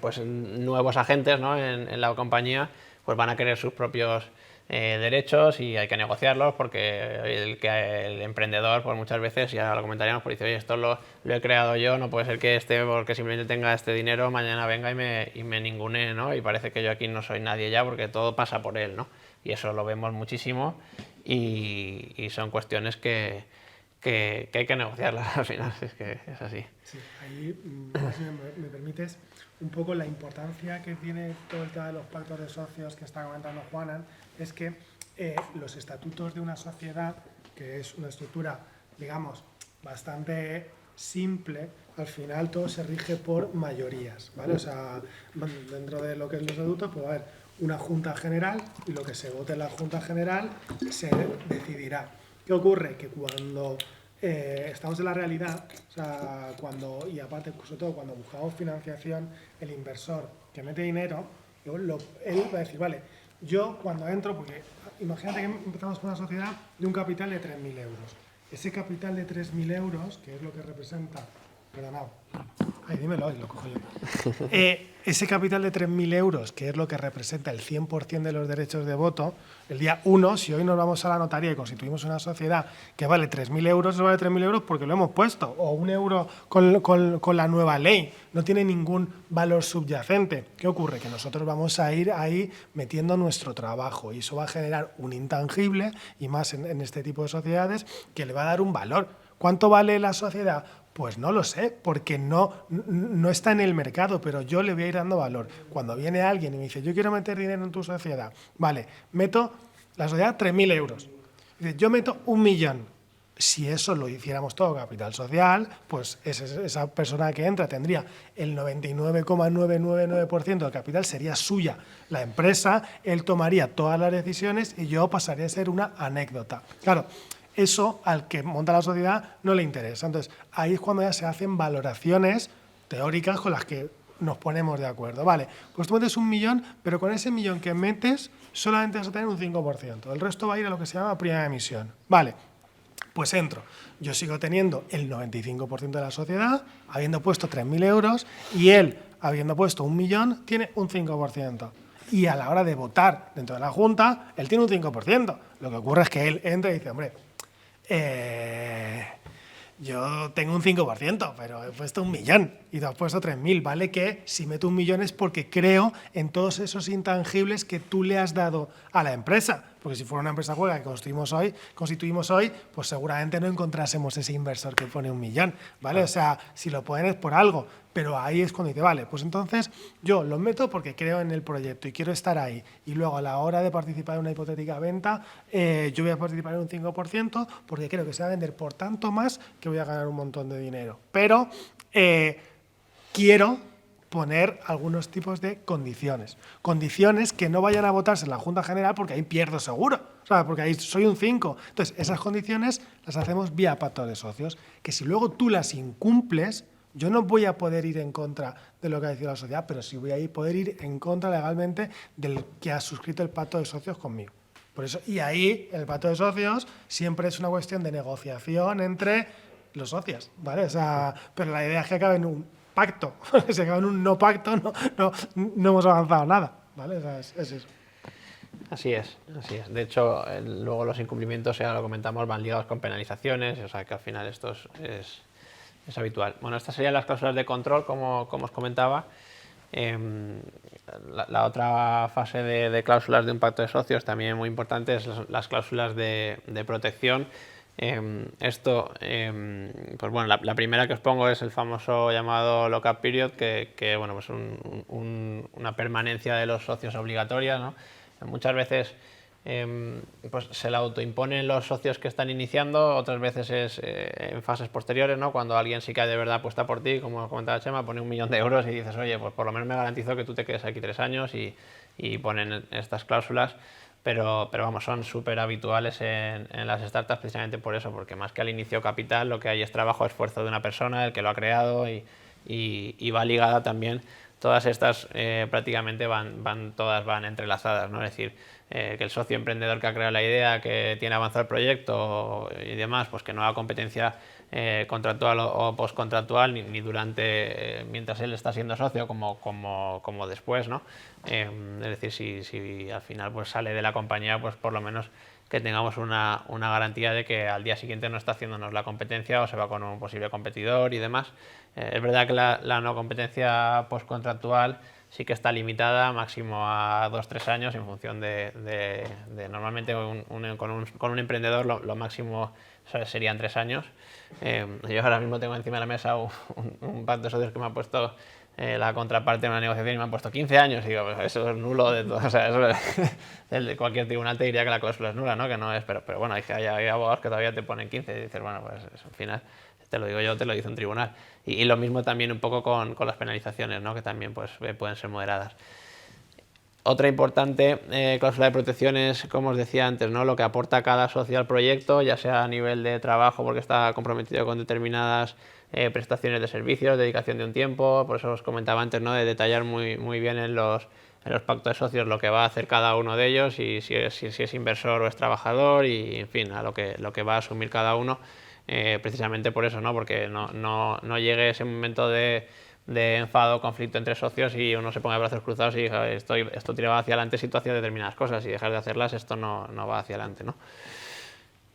pues nuevos agentes, ¿no? en la compañía, pues van a querer sus propios derechos y hay que negociarlos, porque el emprendedor, pues muchas veces, ya lo comentaríamos, pues dice, oye, esto lo he creado yo, no puede ser que porque simplemente tenga este dinero, mañana venga y me ningune, ¿no? Y parece que yo aquí no soy nadie ya porque todo pasa por él, ¿no? Y eso lo vemos muchísimo y son cuestiones que hay que negociarlas al final, es que es así. Sí, ahí, si me permites, un poco la importancia que tiene todo el tema de los pactos de socios que está comentando Juanan, es que los estatutos de una sociedad, que es una estructura, digamos, bastante simple, al final todo se rige por mayorías, ¿vale? O sea, dentro de lo que es los estatutos, pues va a haber una junta general y lo que se vote en la junta general se decidirá. ¿Qué ocurre? Que cuando estamos en la realidad, o sea, y aparte, sobre todo cuando buscamos financiación, el inversor que mete dinero, él va a decir, vale, yo cuando entro, porque imagínate que empezamos con una sociedad de un capital de 3.000 euros. Ese capital de 3.000 euros, que es lo que representa, perdonad, dímelo y lo cojo yo. Ese capital de 3.000 euros, que es lo que representa el 100% de los derechos de voto, el día 1, si hoy nos vamos a la notaría y constituimos una sociedad que vale 3.000 euros, eso vale 3.000 euros porque lo hemos puesto, o 1 euro con la nueva ley, no tiene ningún valor subyacente. ¿Qué ocurre? Que nosotros vamos a ir ahí metiendo nuestro trabajo y eso va a generar un intangible, y más en este tipo de sociedades, que le va a dar un valor. ¿Cuánto vale la sociedad? Pues no lo sé, porque no está en el mercado, pero yo le voy a ir dando valor. Cuando viene alguien y me dice, yo quiero meter dinero en tu sociedad, vale, meto la sociedad 3.000 euros. Dice, yo meto 1 millón. Si eso lo hiciéramos todo capital social, pues esa persona que entra tendría el 99,999% del capital, sería suya la empresa, él tomaría todas las decisiones y yo pasaría a ser una anécdota. Claro, eso al que monta la sociedad no le interesa. Entonces, ahí es cuando ya se hacen valoraciones teóricas con las que nos ponemos de acuerdo. Vale, pues tú metes 1 millón, pero con ese 1 millón que metes solamente vas a tener un 5%. El resto va a ir a lo que se llama primera emisión. Vale, pues entro. Yo sigo teniendo el 95% de la sociedad, habiendo puesto 3.000 euros, y él, habiendo puesto 1 millón, tiene un 5%. Y a la hora de votar dentro de la Junta, él tiene un 5%. Lo que ocurre es que él entra y dice, hombre, yo tengo un 5%, pero he puesto 1 millón y tú has puesto 3.000. Vale que si meto 1 millón es porque creo en todos esos intangibles que tú le has dado a la empresa. Porque si fuera una empresa juega que constituimos hoy, pues seguramente no encontrásemos ese inversor que pone 1 millón, ¿vale? O sea, si lo ponen es por algo. Pero ahí es cuando dice, vale, pues entonces yo lo meto porque creo en el proyecto y quiero estar ahí. Y luego a la hora de participar en una hipotética venta, yo voy a participar en un 5% porque creo que se va a vender por tanto más que voy a ganar un montón de dinero. Pero quiero poner algunos tipos de condiciones. Condiciones que no vayan a votarse en la Junta General porque ahí pierdo seguro. O sea, porque ahí soy un 5. Entonces, esas condiciones las hacemos vía pacto de socios, que si luego tú las incumples, yo no voy a poder ir en contra de lo que ha decidido la sociedad, pero sí voy a poder ir en contra legalmente del que ha suscrito el pacto de socios conmigo. Por eso, y ahí el pacto de socios siempre es una cuestión de negociación entre los socios, ¿vale? O sea, pero la idea es que acabe en un pacto. Si acaba en un no pacto, no hemos avanzado nada, ¿vale? O sea, es eso. Así es, así es. De hecho, luego los incumplimientos, ya lo comentamos, van ligados con penalizaciones, o sea que al final esto es habitual. Bueno, estas serían las cláusulas de control, como os comentaba. La otra fase de cláusulas de un pacto de socios, también muy importante, es las cláusulas de protección. Esto, pues bueno, la primera que os pongo es el famoso llamado lock-up period, que bueno, pues una permanencia de los socios obligatoria, ¿no? Muchas veces pues se la autoimponen los socios que están iniciando, otras veces es en fases posteriores, ¿no? Cuando alguien sí que de verdad apuesta por ti, como comentaba Chema, pone 1 millón de euros y dices, oye, pues por lo menos me garantizo que tú te quedes aquí 3 años y ponen estas cláusulas. Pero vamos, son súper habituales en las startups precisamente por eso, porque más que al inicio capital, lo que hay es trabajo, esfuerzo de una persona, el que lo ha creado y va ligada también. Todas estas prácticamente todas van entrelazadas, ¿no? Es decir, que el socio emprendedor que ha creado la idea, que tiene avanzado el proyecto y demás, pues que no haga competencia contractual o postcontractual ni durante mientras él está siendo socio como después, ¿no? Es decir, si al final pues sale de la compañía, pues por lo menos que tengamos una garantía de que al día siguiente no está haciéndonos la competencia o se va con un posible competidor y demás. Es verdad que la no competencia postcontractual sí que está limitada máximo a 2-3 años en función de normalmente con un emprendedor lo máximo serían 3 años. Yo ahora mismo tengo encima de la mesa un pacto de socios que me ha puesto la contraparte en una negociación y me han puesto 15 años y digo, pues eso es nulo de todo. O sea, eso cualquier tribunal te diría que la cláusula es nula, ¿no? Que no es, pero bueno, hay abogados que todavía te ponen 15 y dices, bueno, pues al final te lo digo yo, te lo dice un tribunal. Y lo mismo también un poco con las penalizaciones, ¿no? Que también pues pueden ser moderadas. Otra importante cláusula de protección es, como os decía antes, ¿no? Lo que aporta cada socio al proyecto, ya sea a nivel de trabajo porque está comprometido con determinadas prestaciones de servicios, dedicación de un tiempo. Por eso os comentaba antes, ¿no? De detallar muy bien en los pactos de socios lo que va a hacer cada uno de ellos y si es inversor o es trabajador y en fin, a lo que va a asumir cada uno. Precisamente por eso, ¿no? Porque no llegue ese momento de enfado o conflicto entre socios y uno se ponga de brazos cruzados y esto tira hacia adelante si tú hacías determinadas cosas y dejas de hacerlas, esto no va hacia adelante, ¿no?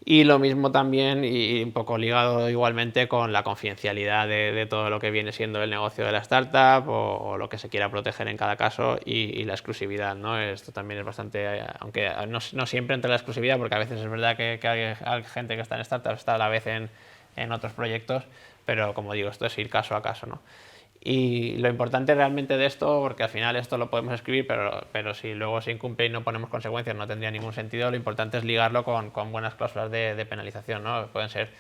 Y lo mismo también, y un poco ligado igualmente con la confidencialidad de todo lo que viene siendo el negocio de la startup o lo que se quiera proteger en cada caso y la exclusividad, ¿no? Esto también es bastante, aunque no siempre entre la exclusividad, porque a veces es verdad que hay gente que está en startups, está a la vez en otros proyectos, pero como digo, esto es ir caso a caso, ¿no? Y lo importante realmente de esto, porque al final esto lo podemos escribir, pero si luego se incumple y no ponemos consecuencias no tendría ningún sentido, lo importante es ligarlo con buenas cláusulas de penalización, ¿no? Pueden ser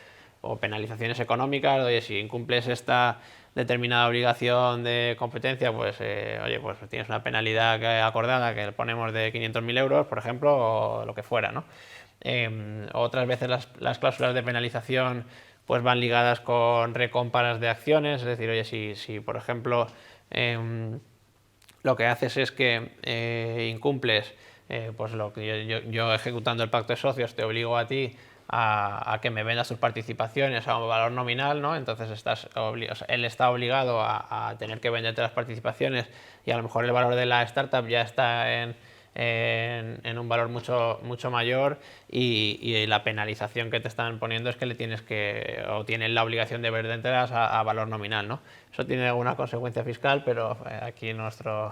o penalizaciones económicas, oye, si incumples esta determinada obligación de competencia, pues oye, pues tienes una penalidad acordada que ponemos de 500.000 euros, por ejemplo, o lo que fuera, ¿no? Otras veces las cláusulas de penalización pues van ligadas con recompras de acciones, es decir, oye, si por ejemplo lo que haces es que incumples, pues lo que yo ejecutando el pacto de socios te obligo a ti a que me vendas tus participaciones a un valor nominal, ¿no? Entonces él está obligado a tener que venderte las participaciones y a lo mejor el valor de la startup ya está en un valor mucho mayor y la penalización que te están poniendo es que le tienes o tienen la obligación de vendértelas a valor nominal, ¿no? Eso tiene alguna consecuencia fiscal, pero aquí nuestro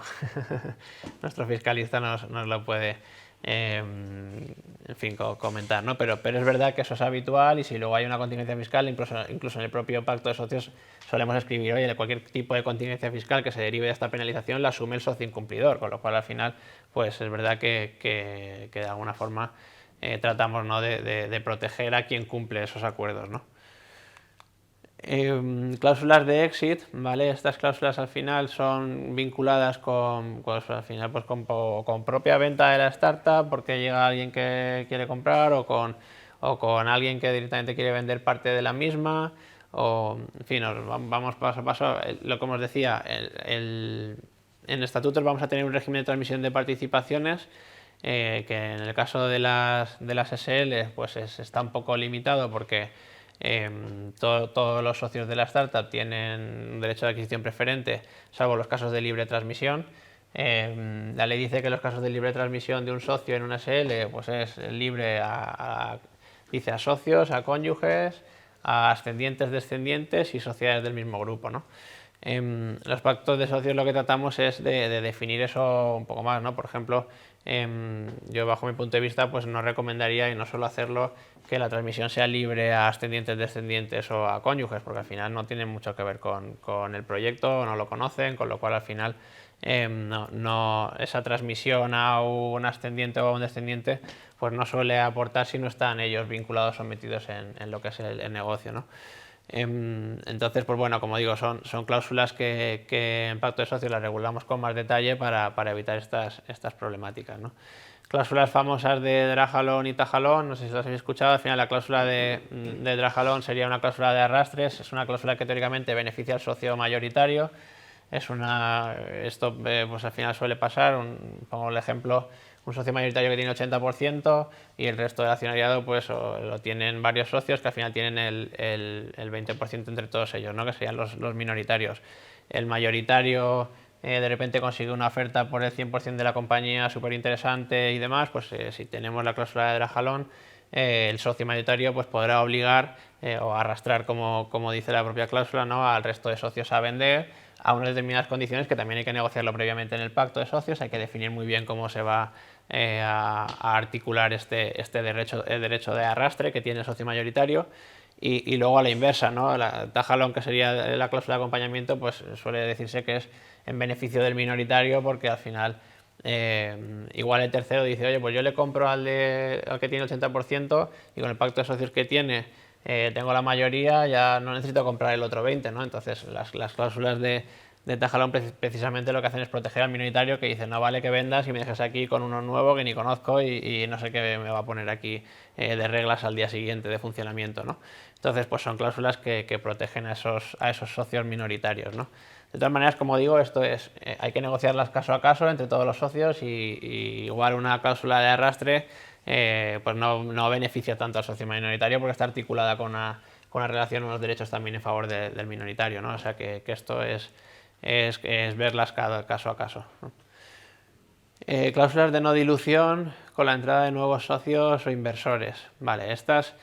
fiscalista nos lo puede en fin, comentar, ¿no? Pero es verdad que eso es habitual, y si luego hay una contingencia fiscal, incluso en el propio pacto de socios solemos escribir, oye, cualquier tipo de contingencia fiscal que se derive de esta penalización la asume el socio incumplidor, con lo cual al final pues es verdad que de alguna forma tratamos, ¿no?, de proteger a quien cumple esos acuerdos, ¿no? Cláusulas de exit, ¿vale? Estas cláusulas al final son vinculadas con, pues, al final, pues, con propia venta de la startup, porque llega alguien que quiere comprar, o con alguien que directamente quiere vender parte de la misma, o, en fin, vamos paso a paso. Lo que os decía, en estatutos vamos a tener un régimen de transmisión de participaciones, que en el caso de las SL pues está un poco limitado, porque todos los socios de la startup tienen un derecho de adquisición preferente, salvo los casos de libre transmisión. La ley dice que los casos de libre transmisión de un socio en una SL pues es libre dice a socios, a cónyuges, a ascendientes, descendientes y sociedades del mismo grupo, ¿no? Los pactos de socios lo que tratamos es de definir eso un poco más, ¿no? Por ejemplo, yo bajo mi punto de vista pues no recomendaría, y no suelo hacerlo, que la transmisión sea libre a ascendientes, descendientes o a cónyuges, porque al final no tienen mucho que ver con el proyecto, no lo conocen, con lo cual al final esa transmisión a un ascendiente o a un descendiente pues no suele aportar si no están ellos vinculados o metidos en lo que es el negocio, ¿no? Entonces, pues bueno, como digo, son cláusulas que en pacto de socios las regulamos con más detalle para evitar estas problemáticas, ¿no? Cláusulas famosas de drag-along y tag-along, no sé si las habéis escuchado. Al final la cláusula de drag-along sería una cláusula de arrastres, es una cláusula que teóricamente beneficia al socio mayoritario. Esto pues al final suele pasar, pongo el ejemplo, un socio mayoritario que tiene 80% y el resto del accionariado pues lo tienen varios socios que al final tienen el 20% entre todos ellos, ¿no?, que serían los minoritarios. El mayoritario de repente consigue una oferta por el 100% de la compañía súper interesante y demás, pues si tenemos la cláusula de drag-along, el socio mayoritario pues podrá obligar o arrastrar, como dice la propia cláusula, ¿no?, al resto de socios a vender a unas determinadas condiciones, que también hay que negociarlo previamente en el pacto de socios. Hay que definir muy bien cómo se va a articular este derecho de arrastre que tiene el socio mayoritario. Y luego a la inversa, ¿no?, la tag-along, que sería la cláusula de acompañamiento, pues suele decirse que es en beneficio del minoritario, porque al final igual el tercero dice, oye, pues yo le compro al que tiene el 80% y con el pacto de socios que tiene tengo la mayoría, ya no necesito comprar el otro 20%, ¿no? Entonces las cláusulas de tag-along precisamente lo que hacen es proteger al minoritario, que dice, no vale que vendas y me dejes aquí con uno nuevo que ni conozco y no sé qué me va a poner aquí de reglas al día siguiente de funcionamiento, ¿no? Entonces pues son cláusulas que protegen a esos socios minoritarios, ¿no? De todas maneras, como digo, esto hay que negociarlas caso a caso entre todos los socios, y igual una cláusula de arrastre pues no beneficia tanto al socio minoritario, porque está articulada con una relación, unos derechos también en favor del minoritario, ¿no? O sea que esto es verlas caso a caso, ¿no? Cláusulas de no dilución con la entrada de nuevos socios o inversores. Vale, estas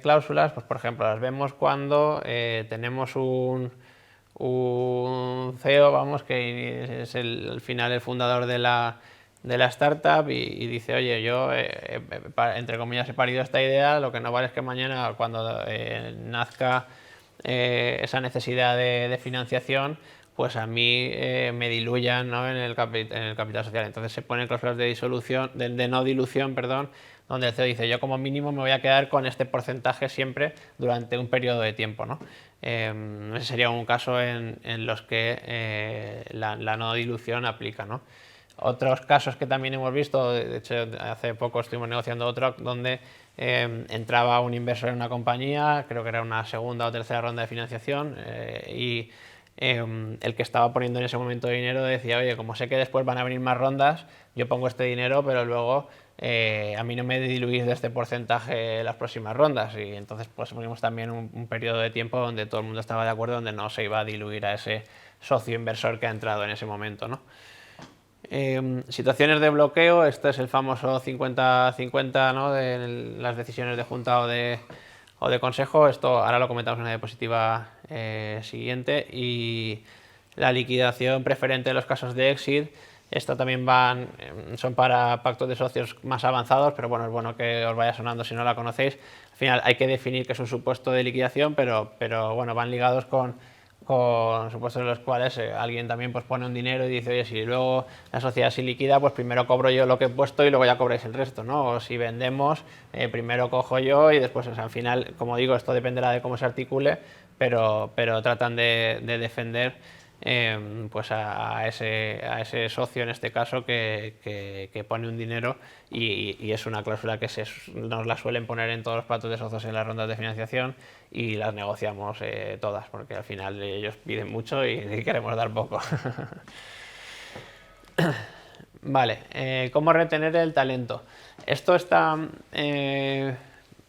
cláusulas, pues por ejemplo, las vemos cuando tenemos un CEO, vamos, que es al final el fundador de la startup y dice, oye, yo entre comillas he parido esta idea, lo que no vale es que mañana, cuando nazca esa necesidad de financiación, pues a mí me diluyan, ¿no?, en el capital social. Entonces se ponen cláusulas de no dilución, perdón, donde el CEO dice, yo como mínimo me voy a quedar con este porcentaje siempre durante un periodo de tiempo, ¿no? Ese sería un caso en los que la no dilución aplica, ¿no? Otros casos que también hemos visto, de hecho hace poco estuvimos negociando otro donde entraba un inversor en una compañía, creo que era una segunda o tercera ronda de financiación, y el que estaba poniendo en ese momento dinero decía, oye, como sé que después van a venir más rondas, yo pongo este dinero, pero luego a mí no me diluís de este porcentaje las próximas rondas. Y entonces pues ponemos también un periodo de tiempo donde todo el mundo estaba de acuerdo, donde no se iba a diluir a ese socio inversor que ha entrado en ese momento, ¿no? Situaciones de bloqueo, este es el famoso 50-50, ¿no?, de las decisiones de junta o de consejo. Esto ahora lo comentamos en la diapositiva siguiente. Y la liquidación preferente de los casos de exit, Esto también son para pactos de socios más avanzados, pero bueno, es bueno que os vaya sonando si no la conocéis. Al final hay que definir qué es un supuesto de liquidación, pero bueno, van ligados con supuestos en los cuales alguien también pues pone un dinero y dice, oye, si luego la sociedad se liquida, pues primero cobro yo lo que he puesto y luego ya cobráis el resto, ¿no? O si vendemos, primero cojo yo y después, o sea, al final, como digo, esto dependerá de cómo se articule, pero tratan de defender pues a ese socio, en este caso, que pone un dinero y es una cláusula que nos la suelen poner en todos los pactos de socios en las rondas de financiación y las negociamos todas, porque al final ellos piden mucho y queremos dar poco. Vale, ¿cómo retener el talento? Esto está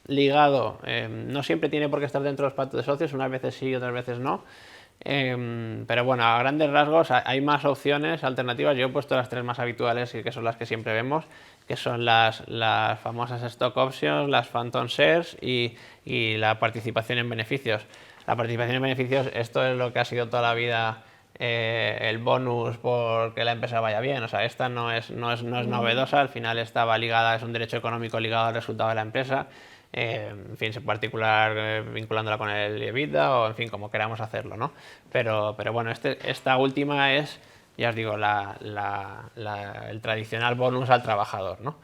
ligado, no siempre tiene por qué estar dentro de los pactos de socios, unas veces sí, otras veces no. Pero bueno, a grandes rasgos hay más opciones alternativas. Yo he puesto las tres más habituales y que son las que siempre vemos, que son las famosas stock options, las phantom shares y la participación en beneficios. La participación en beneficios, esto es lo que ha sido toda la vida el bonus porque la empresa vaya bien. O sea, esta no es novedosa, al final estaba ligada, es un derecho económico ligado al resultado de la empresa. En fin, en particular vinculándola con el EBITDA o en fin, como queramos hacerlo, ¿no? Pero bueno, esta última es, ya os digo, el tradicional bonus al trabajador, ¿no?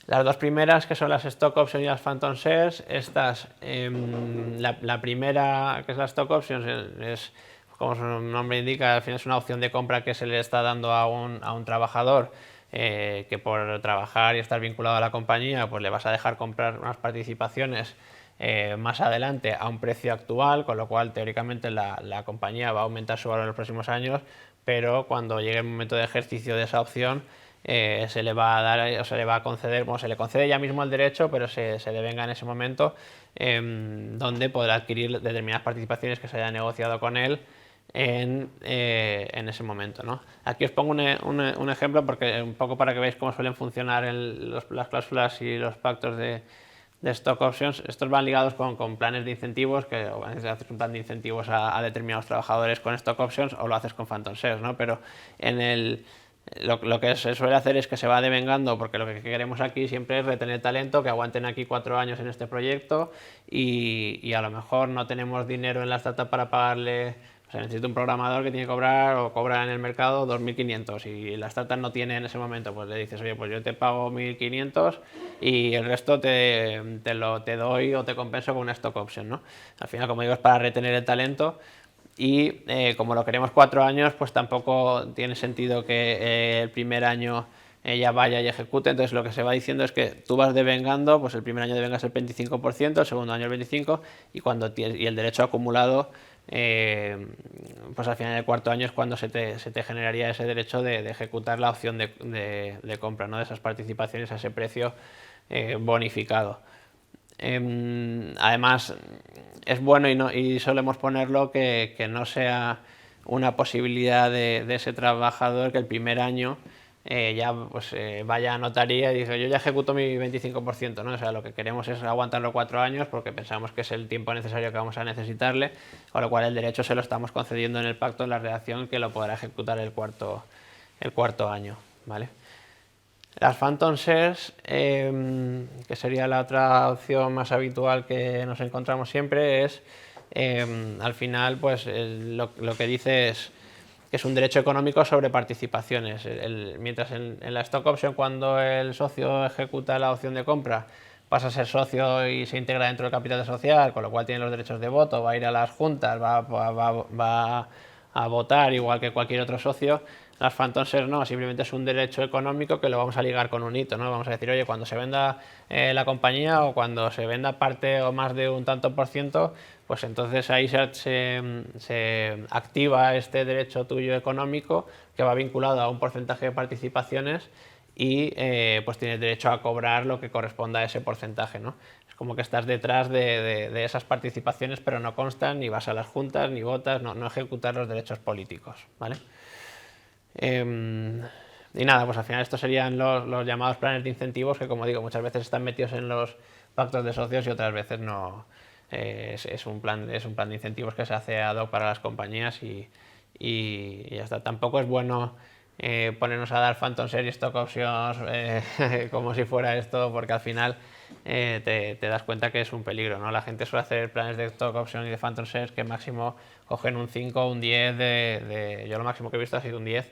Las dos primeras, que son las stock options y las phantom shares, estas, la primera, que es la stock options, es, como su nombre indica, al final es una opción de compra que se le está dando a un trabajador que por trabajar y estar vinculado a la compañía, pues le vas a dejar comprar unas participaciones más adelante a un precio actual, con lo cual teóricamente la compañía va a aumentar su valor en los próximos años, pero cuando llegue el momento de ejercicio de esa opción se le va a dar o se le va a conceder, bueno, se le concede ya mismo el derecho, pero se le venga en ese momento donde podrá adquirir determinadas participaciones que se haya negociado con él en ese momento, ¿no? Aquí os pongo un ejemplo porque un poco para que veáis cómo suelen funcionar las cláusulas y los pactos de stock options. Estos van ligados con planes de incentivos, que haces un plan de incentivos a determinados trabajadores con stock options o lo haces con phantom shares, ¿no? Pero lo que se suele hacer es que se va devengando, porque lo que queremos aquí siempre es retener talento, que aguanten aquí 4 años en este proyecto y a lo mejor no tenemos dinero en la startup para pagarle. O sea, necesito un programador que tiene que cobrar o cobra en el mercado 2.500 y la startup no tiene en ese momento, pues le dices, oye, pues yo te pago 1.500 y el resto te doy o te compenso con una stock option, ¿no? Al final, como digo, es para retener el talento y como lo queremos 4 años, pues tampoco tiene sentido que el primer año ella vaya y ejecute. Entonces lo que se va diciendo es que tú vas devengando, pues el primer año devengas el 25%, el segundo año el 25% y el derecho acumulado pues al final del cuarto año es cuando se te generaría ese derecho de ejecutar la opción de compra, ¿no? De esas participaciones a ese precio bonificado. Además es bueno y solemos ponerlo que no sea una posibilidad de ese trabajador que el primer año ya pues vaya a notaría y dice, yo ya ejecuto mi 25%, ¿no? O sea, lo que queremos es aguantarlo 4 años porque pensamos que es el tiempo necesario que vamos a necesitarle, con lo cual el derecho se lo estamos concediendo en el pacto, en la redacción, que lo podrá ejecutar el cuarto año, ¿vale? Las phantom shares, que sería la otra opción más habitual que nos encontramos siempre, es al final pues lo que dice es que es un derecho económico sobre participaciones. Mientras en la stock option, cuando el socio ejecuta la opción de compra, pasa a ser socio y se integra dentro del capital social, con lo cual tiene los derechos de voto, va a ir a las juntas, va a votar igual que cualquier otro socio. Las phantom shares no, simplemente es un derecho económico que lo vamos a ligar con un hito, ¿no? Vamos a decir, oye, cuando se venda la compañía o cuando se venda parte o más de un tanto por ciento, pues entonces ahí se activa este derecho tuyo económico que va vinculado a un porcentaje de participaciones y pues tienes derecho a cobrar lo que corresponda a ese porcentaje, ¿no? Es como que estás detrás de esas participaciones, pero no constan, ni vas a las juntas, ni votas, no ejecutas los derechos políticos, ¿vale? Y nada, pues al final estos serían los llamados planes de incentivos que, como digo, muchas veces están metidos en los pactos de socios y otras veces no. Es un plan de incentivos que se hace ad hoc para las compañías y ya está. Tampoco es bueno ponernos a dar phantom shares y stock options como si fuera esto, porque al final te das cuenta que es un peligro, ¿no? La gente suele hacer planes de stock option y de phantom shares que máximo cogen un 5 o un 10 yo lo máximo que he visto ha sido un 10,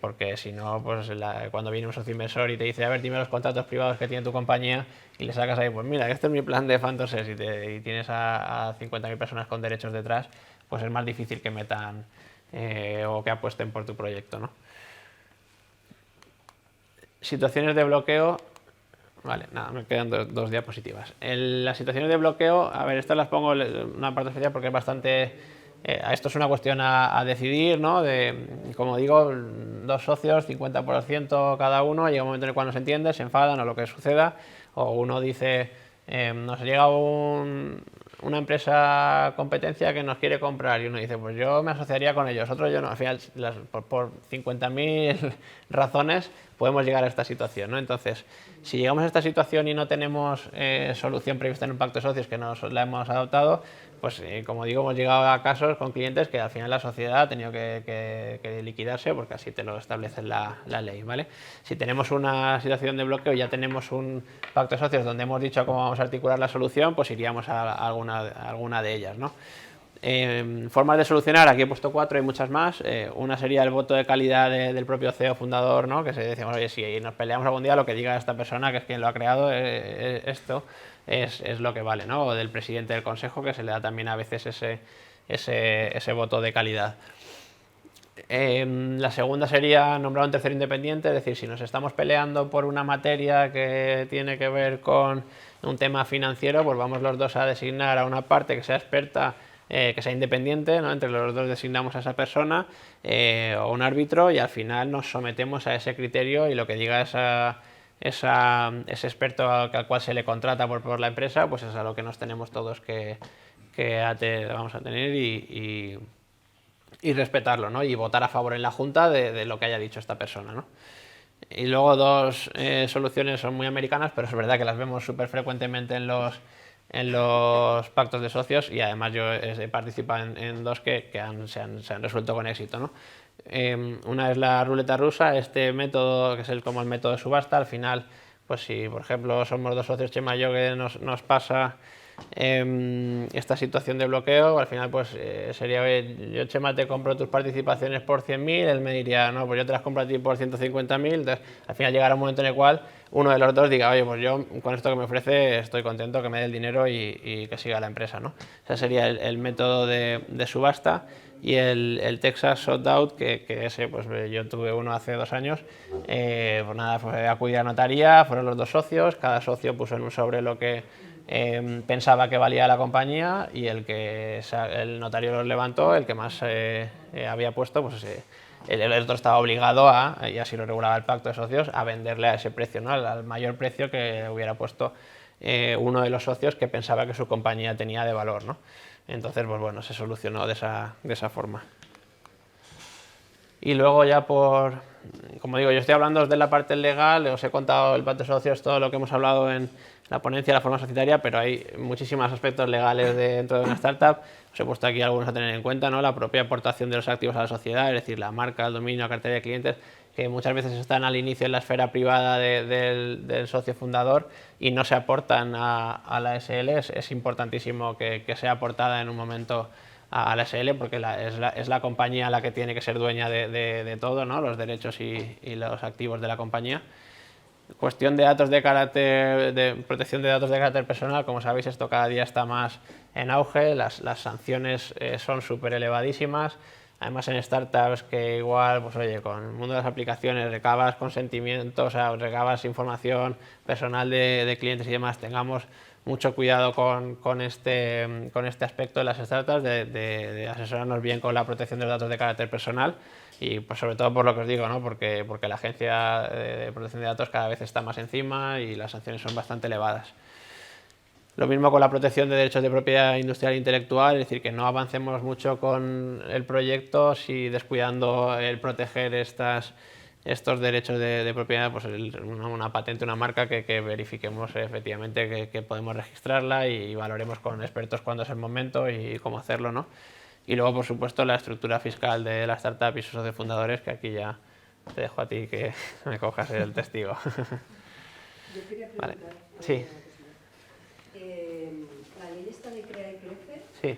porque si no, pues cuando viene un socio inversor y te dice, a ver, dime los contratos privados que tiene tu compañía, y le sacas ahí, pues mira, este es mi plan de phantom shares, y tienes a 50.000 personas con derechos detrás, pues es más difícil que metan o que apuesten por tu proyecto, ¿no? Situaciones de bloqueo. Vale, nada, me quedan dos diapositivas. Las situaciones de bloqueo, a ver, estas las pongo en una parte especial porque es bastante... esto es una cuestión a decidir, ¿no? Como digo, dos socios, 50% cada uno, llega un momento en el cual no se entiende, se enfadan o lo que suceda, o uno dice, nos llega una empresa competencia que nos quiere comprar y uno dice, pues yo me asociaría con ellos, otro yo no. Al final, por 50.000 razones podemos llegar a esta situación, ¿no? Entonces, si llegamos a esta situación y no tenemos solución prevista en un pacto de socios que nos la hemos adoptado, pues como digo, hemos llegado a casos con clientes que al final la sociedad ha tenido que liquidarse porque así te lo establece la ley, ¿vale? Si tenemos una situación de bloqueo y ya tenemos un pacto de socios donde hemos dicho cómo vamos a articular la solución, pues iríamos a alguna de ellas, ¿no? Formas de solucionar, aquí he puesto 4, hay muchas más. Una sería el voto de calidad del propio CEO fundador, ¿no? Que se dice, oye, si nos peleamos algún día, lo que diga esta persona, que es quien lo ha creado, esto es lo que vale, ¿no? O del presidente del consejo, que se le da también a veces ese voto de calidad. La segunda sería nombrar un tercero independiente, es decir, si nos estamos peleando por una materia que tiene que ver con un tema financiero, pues vamos los dos a designar a una parte que sea experta, que sea independiente, ¿no? Entre los dos designamos a esa persona o un árbitro y al final nos sometemos a ese criterio y lo que diga ese experto al cual se le contrata por la empresa, pues es a lo que nos tenemos todos que vamos a tener y respetarlo, ¿no? Y votar a favor en la Junta de lo que haya dicho esta persona, ¿no? Y luego dos soluciones son muy americanas, pero es verdad que las vemos súper frecuentemente en los pactos de socios y además yo he participado en dos que se han resuelto con éxito, ¿no? Una es la ruleta rusa, este método que es como el método de subasta. Al final, pues si por ejemplo somos dos socios, Chema y yo, que nos pasa esta situación de bloqueo, al final pues sería, oye, yo, Chema, te compro tus participaciones por 100.000, él me diría, no, pues yo te las compro a ti por 150.000, entonces al final llegará un momento en el cual uno de los dos diga, oye, pues yo con esto que me ofrece estoy contento, que me dé el dinero y que siga la empresa, ¿no? Ese sería el método de subasta. Y el Texas Shot-Out, que ese, pues yo tuve uno hace 2 años, pues nada, pues acudí a notaría, fueron los dos socios, cada socio puso en un sobre lo que pensaba que valía la compañía y el notario los levantó, el que más había puesto, pues el otro estaba obligado y así lo regulaba el pacto de socios, a venderle a ese precio, ¿no? Al mayor precio que hubiera puesto uno de los socios que pensaba que su compañía tenía de valor, ¿no? Entonces, pues bueno, se solucionó de esa forma. Y luego ya como digo, yo estoy hablando de la parte legal, os he contado el pacto de socios, todo lo que hemos hablado en la ponencia de la forma societaria, pero hay muchísimos aspectos legales dentro de una startup. Os he puesto aquí algunos a tener en cuenta, ¿no? La propia aportación de los activos a la sociedad, es decir, la marca, el dominio, la cartera de clientes, que muchas veces están al inicio en la esfera privada del socio fundador y no se aportan a la SL. Es importantísimo que sea aportada en un momento a la SL porque es la compañía la que tiene que ser dueña de todo, ¿no? Los derechos y los activos de la compañía. Cuestión de datos de protección de datos de carácter personal, como sabéis, esto cada día está más en auge, las sanciones son súper elevadísimas. Además, en startups que igual, pues oye, con el mundo de las aplicaciones recabas consentimientos, o sea, recabas información personal de clientes y demás, tengamos mucho cuidado con este aspecto de las startups, de asesorarnos bien con la protección de los datos de carácter personal y pues sobre todo por lo que os digo, ¿no? porque la agencia de protección de datos cada vez está más encima y las sanciones son bastante elevadas. Lo mismo con la protección de derechos de propiedad industrial e intelectual, es decir, que no avancemos mucho con el proyecto si descuidando el proteger estos derechos de propiedad, pues una patente, una marca, que verifiquemos efectivamente que podemos registrarla y valoremos con expertos cuándo es el momento y cómo hacerlo, ¿no? Y luego, por supuesto, la estructura fiscal de la startup y sus socios fundadores, que aquí ya te dejo a ti que me cojas el testigo. Yo quería Vale. preguntar. Sí. ¿La ley esta de Crea y Crece? Sí.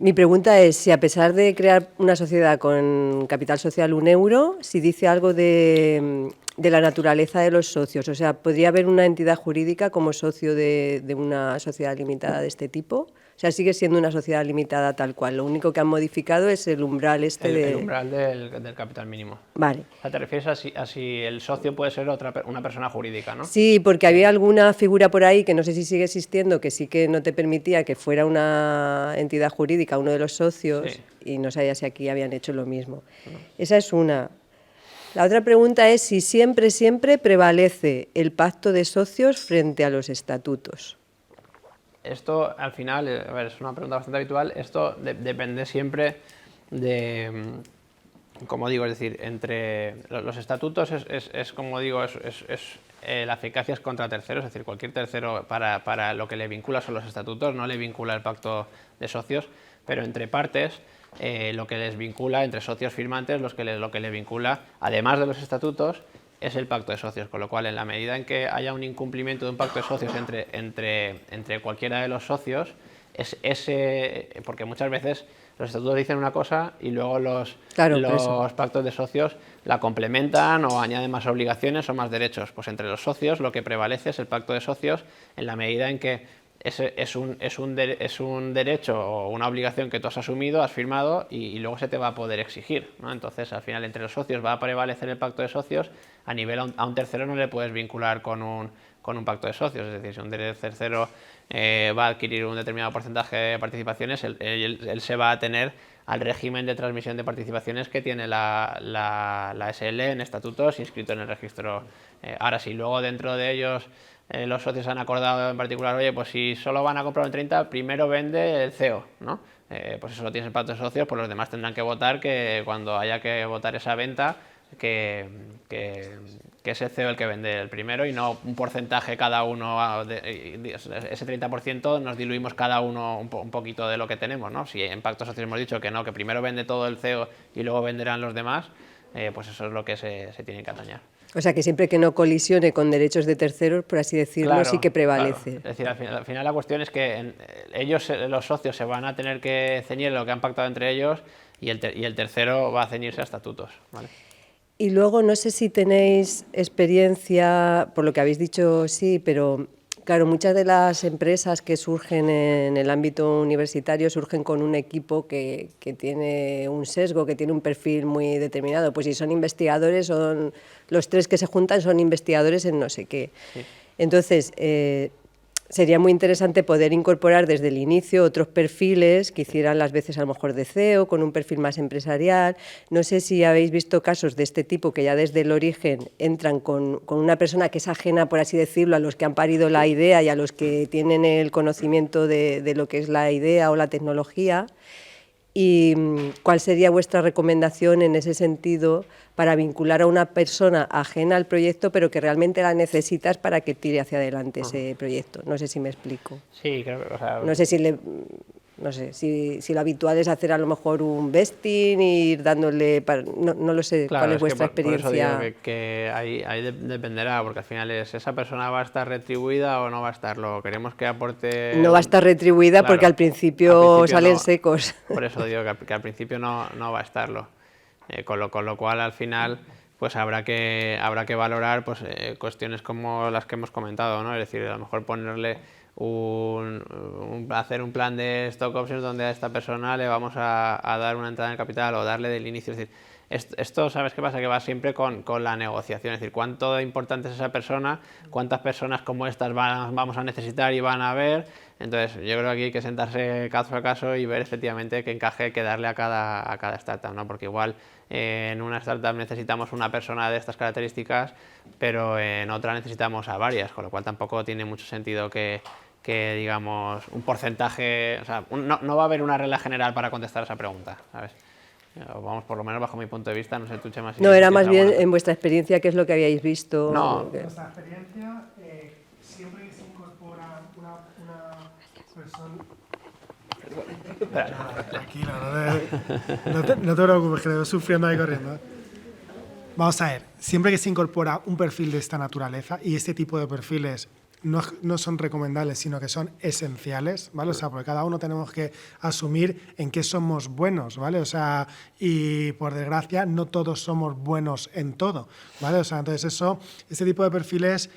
Mi pregunta es si a pesar de crear una sociedad con capital social 1 euro, si dice algo de la naturaleza de los socios. O sea, ¿podría haber una entidad jurídica como socio de una sociedad limitada de este tipo? O sea, sigue siendo una sociedad limitada tal cual. Lo único que han modificado es el umbral El umbral del capital mínimo. Vale. O sea, te refieres a si el socio puede ser una persona jurídica, ¿no? Sí, porque había alguna figura por ahí que no sé si sigue existiendo, que sí que no te permitía que fuera una entidad jurídica uno de los socios, Sí. y no sabía si aquí habían hecho lo mismo. Esa es una. La otra pregunta es si siempre prevalece el pacto de socios frente a los estatutos. Esto, al final, a ver, es una pregunta bastante habitual, esto depende siempre de, como digo, es decir, entre los estatutos es como digo, la eficacia es contra terceros, es decir, cualquier tercero para lo que le vincula son los estatutos, no le vincula el pacto de socios, pero entre partes, lo que les vincula, entre socios firmantes, lo que le vincula, además de los estatutos, es el pacto de socios, con lo cual en la medida en que haya un incumplimiento de un pacto de socios entre cualquiera de los socios, porque muchas veces los estatutos dicen una cosa y luego los pactos de socios la complementan o añaden más obligaciones o más derechos. Pues entre los socios lo que prevalece es el pacto de socios en la medida en que es un derecho o una obligación que tú has asumido, has firmado y luego se te va a poder exigir, ¿no? Entonces, al final, entre los socios va a prevalecer el pacto de socios. A nivel a un tercero no le puedes vincular con un pacto de socios. Es decir, si un tercero va a adquirir un determinado porcentaje de participaciones, él se va a atener al régimen de transmisión de participaciones que tiene la SL en estatutos inscrito en el registro. Ahora, si luego dentro de ellos los socios han acordado en particular, oye, pues si solo van a comprar un 30, primero vende el CEO, ¿no? Pues eso lo tienes en pacto de socios, pues los demás tendrán que votar que cuando haya que votar esa venta, que es el CEO el que vende el primero y no un porcentaje cada uno, ese 30% nos diluimos cada uno un poquito de lo que tenemos, ¿no? Si en pacto de socios hemos dicho que no, que primero vende todo el CEO y luego venderán los demás, pues eso es lo que se tiene que atañar. O sea, que siempre que no colisione con derechos de terceros, por así decirlo, Claro, sí que prevalece. Claro. Es decir, al final la cuestión es que ellos, los socios, se van a tener que ceñir lo que han pactado entre ellos y el tercero va a ceñirse a estatutos, ¿vale? Y luego, no sé si tenéis experiencia, por lo que habéis dicho, sí, pero claro, muchas de las empresas que surgen en el ámbito universitario surgen con un equipo que tiene un sesgo, que tiene un perfil muy determinado. Pues si son investigadores, son los tres que se juntan son investigadores en no sé qué. Sí. Entonces, sería muy interesante poder incorporar desde el inicio otros perfiles que hicieran las veces a lo mejor de CEO, con un perfil más empresarial. No sé si habéis visto casos de este tipo que ya desde el origen entran con una persona que es ajena, por así decirlo, a los que han parido la idea y a los que tienen el conocimiento de lo que es la idea o la tecnología. ¿Y cuál sería vuestra recomendación en ese sentido para vincular a una persona ajena al proyecto, pero que realmente la necesitas para que tire hacia adelante ese proyecto? No sé si me explico. Sí, creo que... O sea, no sé si lo habitual es hacer a lo mejor un vesting y ir dándole... No lo sé, claro, cuál es vuestra experiencia. Por eso digo que ahí dependerá, porque al final esa persona va a estar retribuida o no va a estarlo. Queremos que aporte... No va a estar retribuida, claro, porque al principio salen secos. Por eso digo que al principio no va a estarlo. Con lo cual, al final, pues habrá que valorar pues, cuestiones como las que hemos comentado, ¿no? Es decir, a lo mejor ponerle hacer un plan de stock options donde a esta persona le vamos a dar una entrada en el capital o darle del inicio. Es decir, esto, ¿sabes qué pasa? Que va siempre con la negociación. Es decir, cuánto importante es esa persona, cuántas personas como estas vamos a necesitar y van a ver. Entonces, yo creo que aquí hay que sentarse caso a caso y ver efectivamente qué encaje hay que darle a cada startup, ¿no? Porque igual en una startup necesitamos una persona de estas características, pero en otra necesitamos a varias, con lo cual tampoco tiene mucho sentido que digamos, un porcentaje... O sea, no va a haber una regla general para contestar esa pregunta, ¿sabes? Vamos, por lo menos bajo mi punto de vista, no sé tú, Chema. No, era más bien en vuestra experiencia, ¿qué es lo que habíais visto? No. En nuestra experiencia, siempre se incorpora Pues tranquilo, no te preocupes, que lo voy sufriendo ahí corriendo. Vamos a ver, siempre que se incorpora un perfil de esta naturaleza, y este tipo de perfiles no son recomendables, sino que son esenciales, ¿vale? O sea, porque cada uno tenemos que asumir en qué somos buenos, ¿vale? O sea, y por desgracia no todos somos buenos en todo, ¿vale? O sea, entonces este tipo de perfiles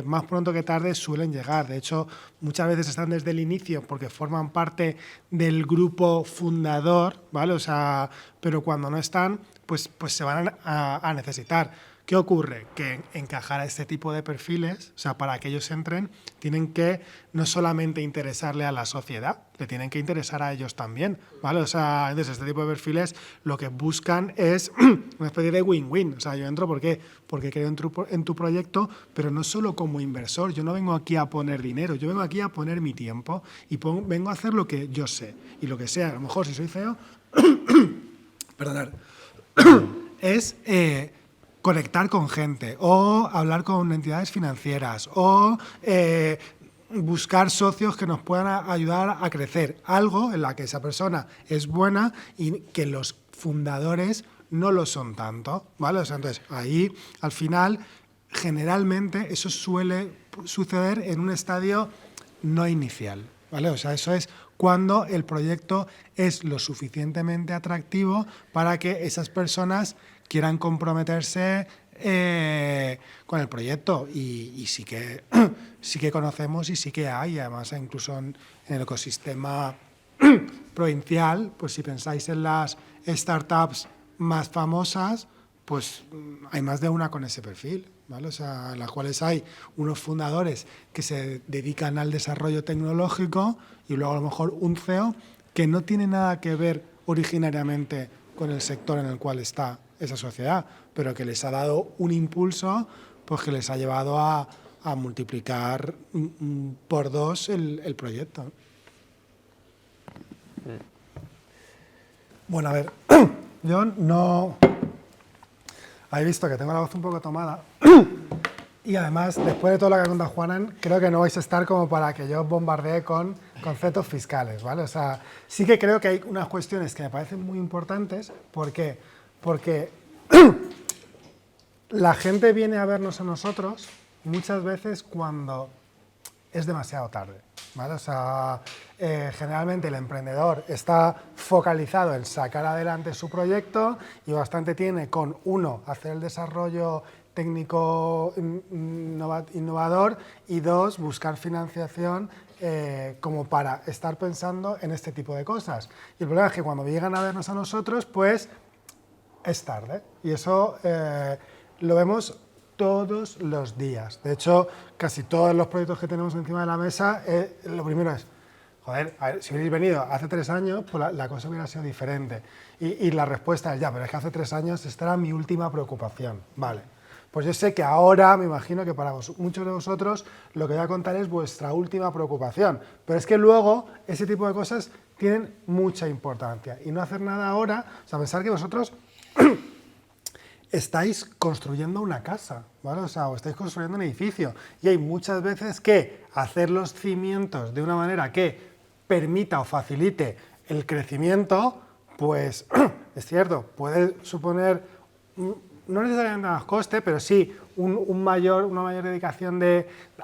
más pronto que tarde suelen llegar. De hecho, muchas veces están desde el inicio porque forman parte del grupo fundador, ¿vale? O sea, pero cuando no están, pues se van a necesitar. ¿Qué ocurre? Que encajar a este tipo de perfiles, o sea, para que ellos entren, tienen que no solamente interesarle a la sociedad, le tienen que interesar a ellos también, ¿vale? O sea, entonces este tipo de perfiles lo que buscan es una especie de win-win. O sea, yo entro porque creo en tu proyecto, pero no solo como inversor. Yo no vengo aquí a poner dinero, yo vengo aquí a poner mi tiempo y vengo a hacer lo que yo sé. Y lo que sea, a lo mejor si soy CEO, perdonad, es conectar con gente o hablar con entidades financieras o buscar socios que nos puedan ayudar a crecer. Algo en la que esa persona es buena y que los fundadores no lo son tanto, ¿vale? O sea, entonces, ahí, al final, generalmente eso suele suceder en un estadio no inicial, ¿vale? O sea, eso es cuando el proyecto es lo suficientemente atractivo para que esas personas quieran comprometerse con el proyecto y sí que conocemos y sí que hay, además incluso en el ecosistema provincial, pues si pensáis en las startups más famosas, pues hay más de una con ese perfil, ¿vale? O sea, en las cuales hay unos fundadores que se dedican al desarrollo tecnológico y luego a lo mejor un CEO que no tiene nada que ver originariamente con el sector en el cual está esa sociedad, pero que les ha dado un impulso, pues que les ha llevado a multiplicar por 2 el proyecto. Bueno, a ver, yo no... Habéis visto que tengo la voz un poco tomada y además, después de todo lo que ha contado Juanan, creo que no vais a estar como para que yo os bombardee con conceptos fiscales, ¿vale? O sea, sí que creo que hay unas cuestiones que me parecen muy importantes. ¿Por qué? Porque la gente viene a vernos a nosotros muchas veces cuando es demasiado tarde, ¿vale? O sea, generalmente el emprendedor está focalizado en sacar adelante su proyecto y bastante tiene con, uno, hacer el desarrollo técnico innovador y 2, buscar financiación como para estar pensando en este tipo de cosas. Y el problema es que cuando llegan a vernos a nosotros, pues es tarde. Y eso lo vemos todos los días. De hecho, casi todos los proyectos que tenemos encima de la mesa, lo primero es, joder, a ver, si hubierais venido hace 3 años, pues la cosa hubiera sido diferente. Y la respuesta es, ya, pero es que hace 3 años esta era mi última preocupación. Vale. Pues yo sé que ahora, me imagino que para muchos de vosotros, lo que voy a contar es vuestra última preocupación. Pero es que luego, ese tipo de cosas tienen mucha importancia. Y no hacer nada ahora, o sea, pensar que vosotros estáis construyendo una casa, ¿vale? O sea, o estáis construyendo un edificio. Y hay muchas veces que hacer los cimientos de una manera que permita o facilite el crecimiento, pues es cierto, puede suponer, no necesariamente más coste, pero sí una mayor dedicación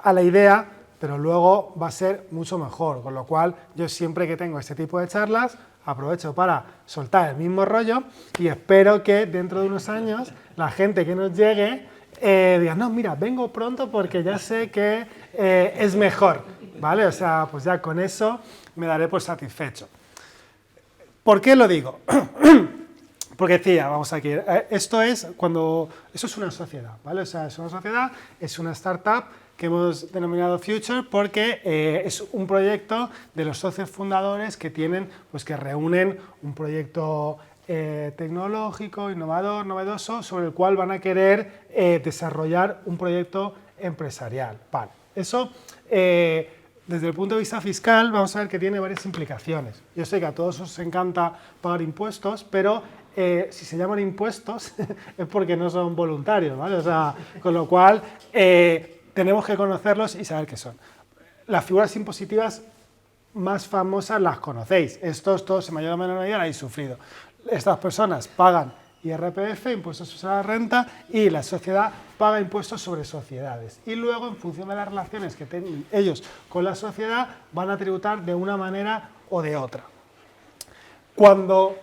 a la idea, pero luego va a ser mucho mejor. Con lo cual, yo siempre que tengo este tipo de charlas, aprovecho para soltar el mismo rollo y espero que dentro de unos años la gente que nos llegue diga, no, mira, vengo pronto porque ya sé que es mejor, ¿vale? O sea, pues ya con eso me daré por satisfecho. ¿Por qué lo digo? Porque decía, vamos aquí, eso es una sociedad, ¿vale? O sea, es una sociedad, es una startup que hemos denominado Future porque es un proyecto de los socios fundadores que tienen, pues que reúnen un proyecto tecnológico, innovador, novedoso, sobre el cual van a querer desarrollar un proyecto empresarial. Vale. Eso, desde el punto de vista fiscal, vamos a ver que tiene varias implicaciones. Yo sé que a todos os encanta pagar impuestos, pero si se llaman impuestos es porque no son voluntarios, ¿vale? O sea, con lo cual tenemos que conocerlos y saber qué son. Las figuras impositivas más famosas las conocéis. Estos todos en mayor o menor medida la habéis sufrido. Estas personas pagan IRPF, impuestos sobre la renta, y la sociedad paga impuestos sobre sociedades. Y luego, en función de las relaciones que tienen ellos con la sociedad, van a tributar de una manera o de otra. Cuando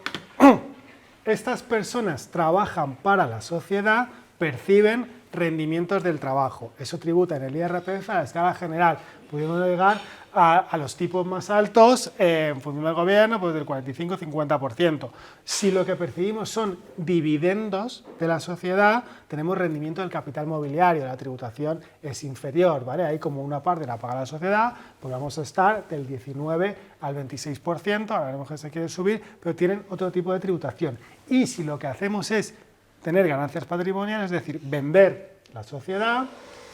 estas personas trabajan para la sociedad, perciben rendimientos del trabajo. Eso tributa en el IRPF a la escala general, pudiendo llegar a los tipos más altos en función del gobierno, pues del 45-50%. Si lo que percibimos son dividendos de la sociedad, tenemos rendimiento del capital mobiliario, la tributación es inferior, ¿vale? Ahí como una parte la paga la sociedad, pues vamos a estar del 19 al 26%, ahora veremos que se quiere subir, pero tienen otro tipo de tributación. Y si lo que hacemos es tener ganancias patrimoniales, es decir, vender la sociedad,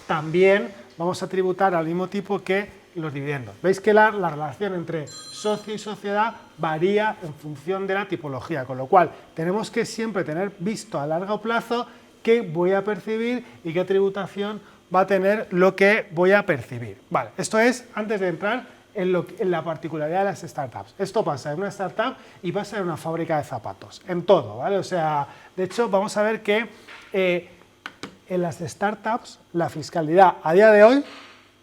también vamos a tributar al mismo tipo que los dividendos. Veis que la relación entre socio y sociedad varía en función de la tipología, con lo cual tenemos que siempre tener visto a largo plazo qué voy a percibir y qué tributación va a tener lo que voy a percibir. Vale, esto es antes de entrar en la particularidad de las startups. Esto pasa en una startup y pasa en una fábrica de zapatos, en todo, ¿vale? O sea, de hecho, vamos a ver que en las startups la fiscalidad a día de hoy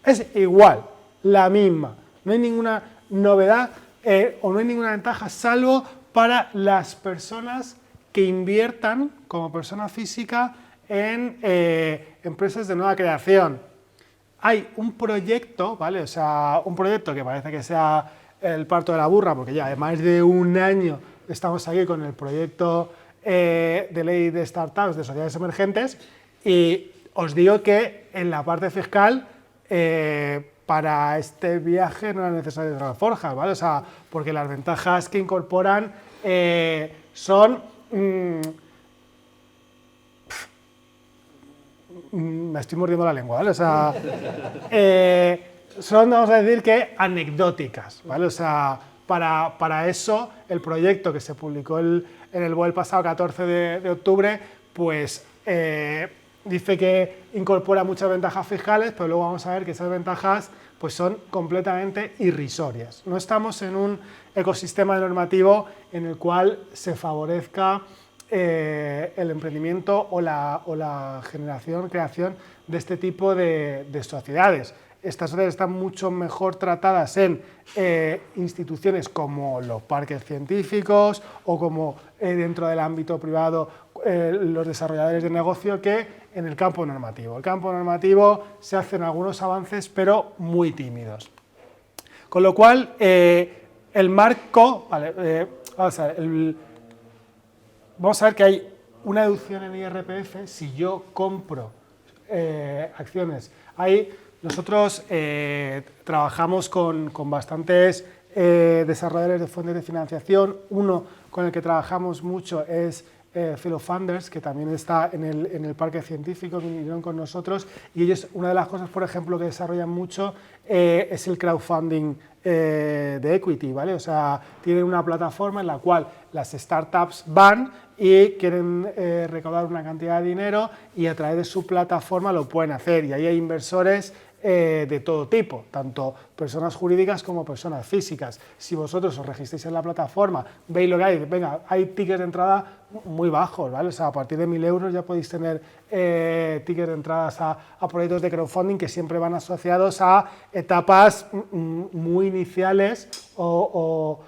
es igual, la misma. No hay ninguna novedad o no hay ninguna ventaja, salvo para las personas que inviertan como persona física en empresas de nueva creación. Hay un proyecto, ¿vale? O sea, un proyecto que parece que sea el parto de la burra, porque ya de más de un año estamos aquí con el proyecto de ley de startups, de sociedades emergentes, y os digo que en la parte fiscal para este viaje no era necesario traer alforjas, ¿vale? O sea, porque las ventajas que incorporan son... me estoy mordiendo la lengua, ¿vale? O sea, son, vamos a decir que anecdóticas, ¿vale? O sea, para eso, el proyecto que se publicó en el BOE el pasado 14 de octubre, pues dice que incorpora muchas ventajas fiscales, pero luego vamos a ver que esas ventajas pues son completamente irrisorias. No estamos en un ecosistema normativo en el cual se favorezca el emprendimiento o la creación de este tipo de sociedades. Estas sociedades están mucho mejor tratadas en instituciones como los parques científicos o como dentro del ámbito privado los desarrolladores de negocio que en el campo normativo. El campo normativo se hacen algunos avances, pero muy tímidos. Con lo cual, el marco... Vale, vamos a ver que hay una deducción en IRPF si yo compro acciones. Nosotros trabajamos con bastantes desarrolladores de fondos de financiación. Uno con el que trabajamos mucho es Fellow Funders, que también está en el parque científico, vinieron con nosotros, y ellos, una de las cosas, por ejemplo, que desarrollan mucho es el crowdfunding de equity, ¿vale? O sea, tienen una plataforma en la cual las startups van y quieren recaudar una cantidad de dinero y a través de su plataforma lo pueden hacer, y ahí hay inversores de todo tipo, tanto personas jurídicas como personas físicas. Si vosotros os registráis en la plataforma, veis lo que hay, venga, hay tickets de entrada muy bajos, ¿vale? O sea, a partir de 1.000 euros ya podéis tener tickets de entradas a proyectos de crowdfunding que siempre van asociados a etapas muy iniciales o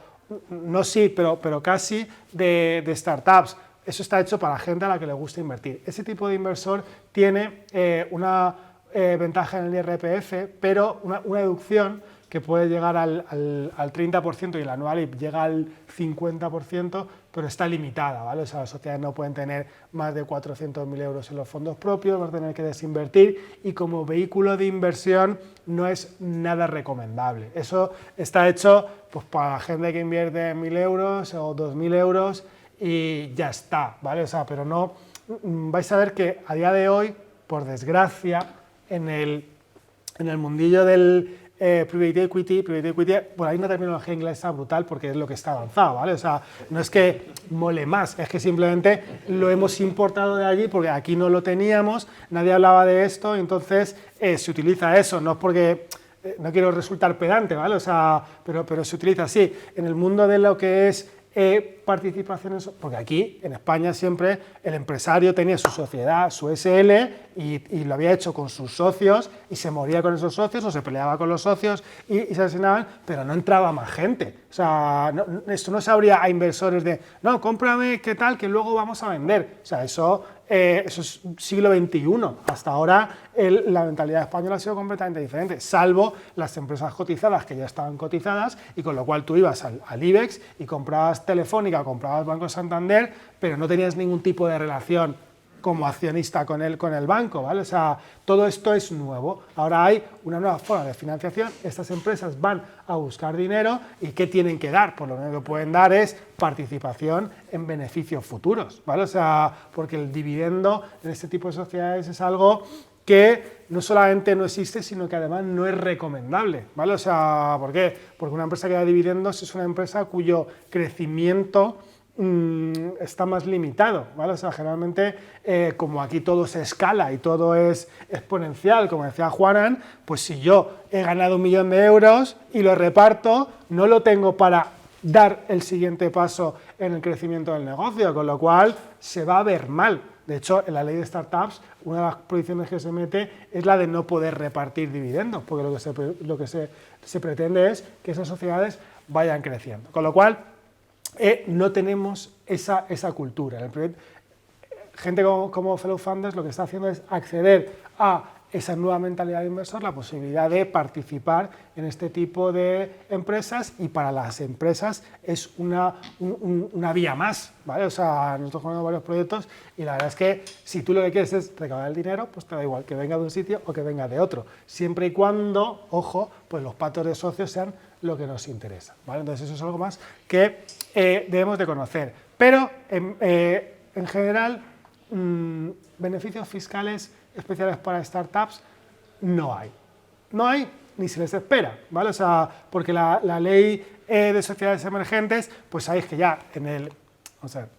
no sí, pero casi de startups. Eso está hecho para gente a la que le gusta invertir. Ese tipo de inversor tiene una ventaja en el IRPF, pero una deducción que puede llegar al 30% y la anual llega al 50%, pero está limitada, ¿vale? O sea, las sociedades no pueden tener más de 400.000 euros en los fondos propios, van a tener que desinvertir, y como vehículo de inversión no es nada recomendable. Eso está hecho pues, para gente que invierte 1.000 euros o 2.000 euros y ya está, ¿vale? O sea, pero no, vais a ver que a día de hoy, por desgracia, en el mundillo del private equity, bueno, hay una terminología inglesa brutal porque es lo que está avanzado, ¿vale? O sea, no es que mole más, es que simplemente lo hemos importado de allí porque aquí no lo teníamos, nadie hablaba de esto, y entonces se utiliza eso, no es porque no quiero resultar pedante, ¿vale? O sea, pero se utiliza así. En el mundo de lo que es participación, porque aquí en España siempre el empresario tenía su sociedad, su SL, y lo había hecho con sus socios y se moría con esos socios o se peleaba con los socios y se asesinaban, pero no entraba más gente. O sea, esto no se abría a inversores de, no, cómprame, ¿qué tal? Que luego vamos a vender. O sea, eso es siglo XXI. Hasta ahora la mentalidad española ha sido completamente diferente, salvo las empresas cotizadas que ya estaban cotizadas y con lo cual tú ibas al IBEX y comprabas Telefónica, comprabas Banco Santander, pero no tenías ningún tipo de relación como accionista con el banco, ¿vale? O sea, todo esto es nuevo. Ahora hay una nueva forma de financiación, estas empresas van a buscar dinero y ¿qué tienen que dar? Pues lo único que pueden dar es participación en beneficios futuros, ¿vale? O sea, porque el dividendo en este tipo de sociedades es algo que no solamente no existe, sino que además no es recomendable, ¿vale? O sea, ¿por qué? Porque una empresa que da dividendos es una empresa cuyo crecimiento está más limitado, ¿vale? O sea, generalmente, como aquí todo se escala y todo es exponencial, como decía Juanan, pues si yo he ganado 1 millón de euros y lo reparto, no lo tengo para dar el siguiente paso en el crecimiento del negocio, con lo cual se va a ver mal. De hecho, en la ley de startups, una de las prohibiciones que se mete es la de no poder repartir dividendos, porque lo que se pretende es que esas sociedades vayan creciendo. Con lo cual, no tenemos esa cultura. Gente como Fellow Funders lo que está haciendo es acceder a esa nueva mentalidad de inversor, la posibilidad de participar en este tipo de empresas, y para las empresas es una vía más, ¿vale? O sea, nosotros tenemos varios proyectos y la verdad es que si tú lo que quieres es recaudar el dinero, pues te da igual que venga de un sitio o que venga de otro, siempre y cuando, ojo, pues los pactos de socios sean lo que nos interesa, ¿vale? Entonces eso es algo más que debemos de conocer. Pero en general, beneficios fiscales especiales para startups no hay. No hay ni se les espera, ¿vale? O sea, porque la ley de sociedades emergentes, pues sabéis que ya en el... Vamos a ver.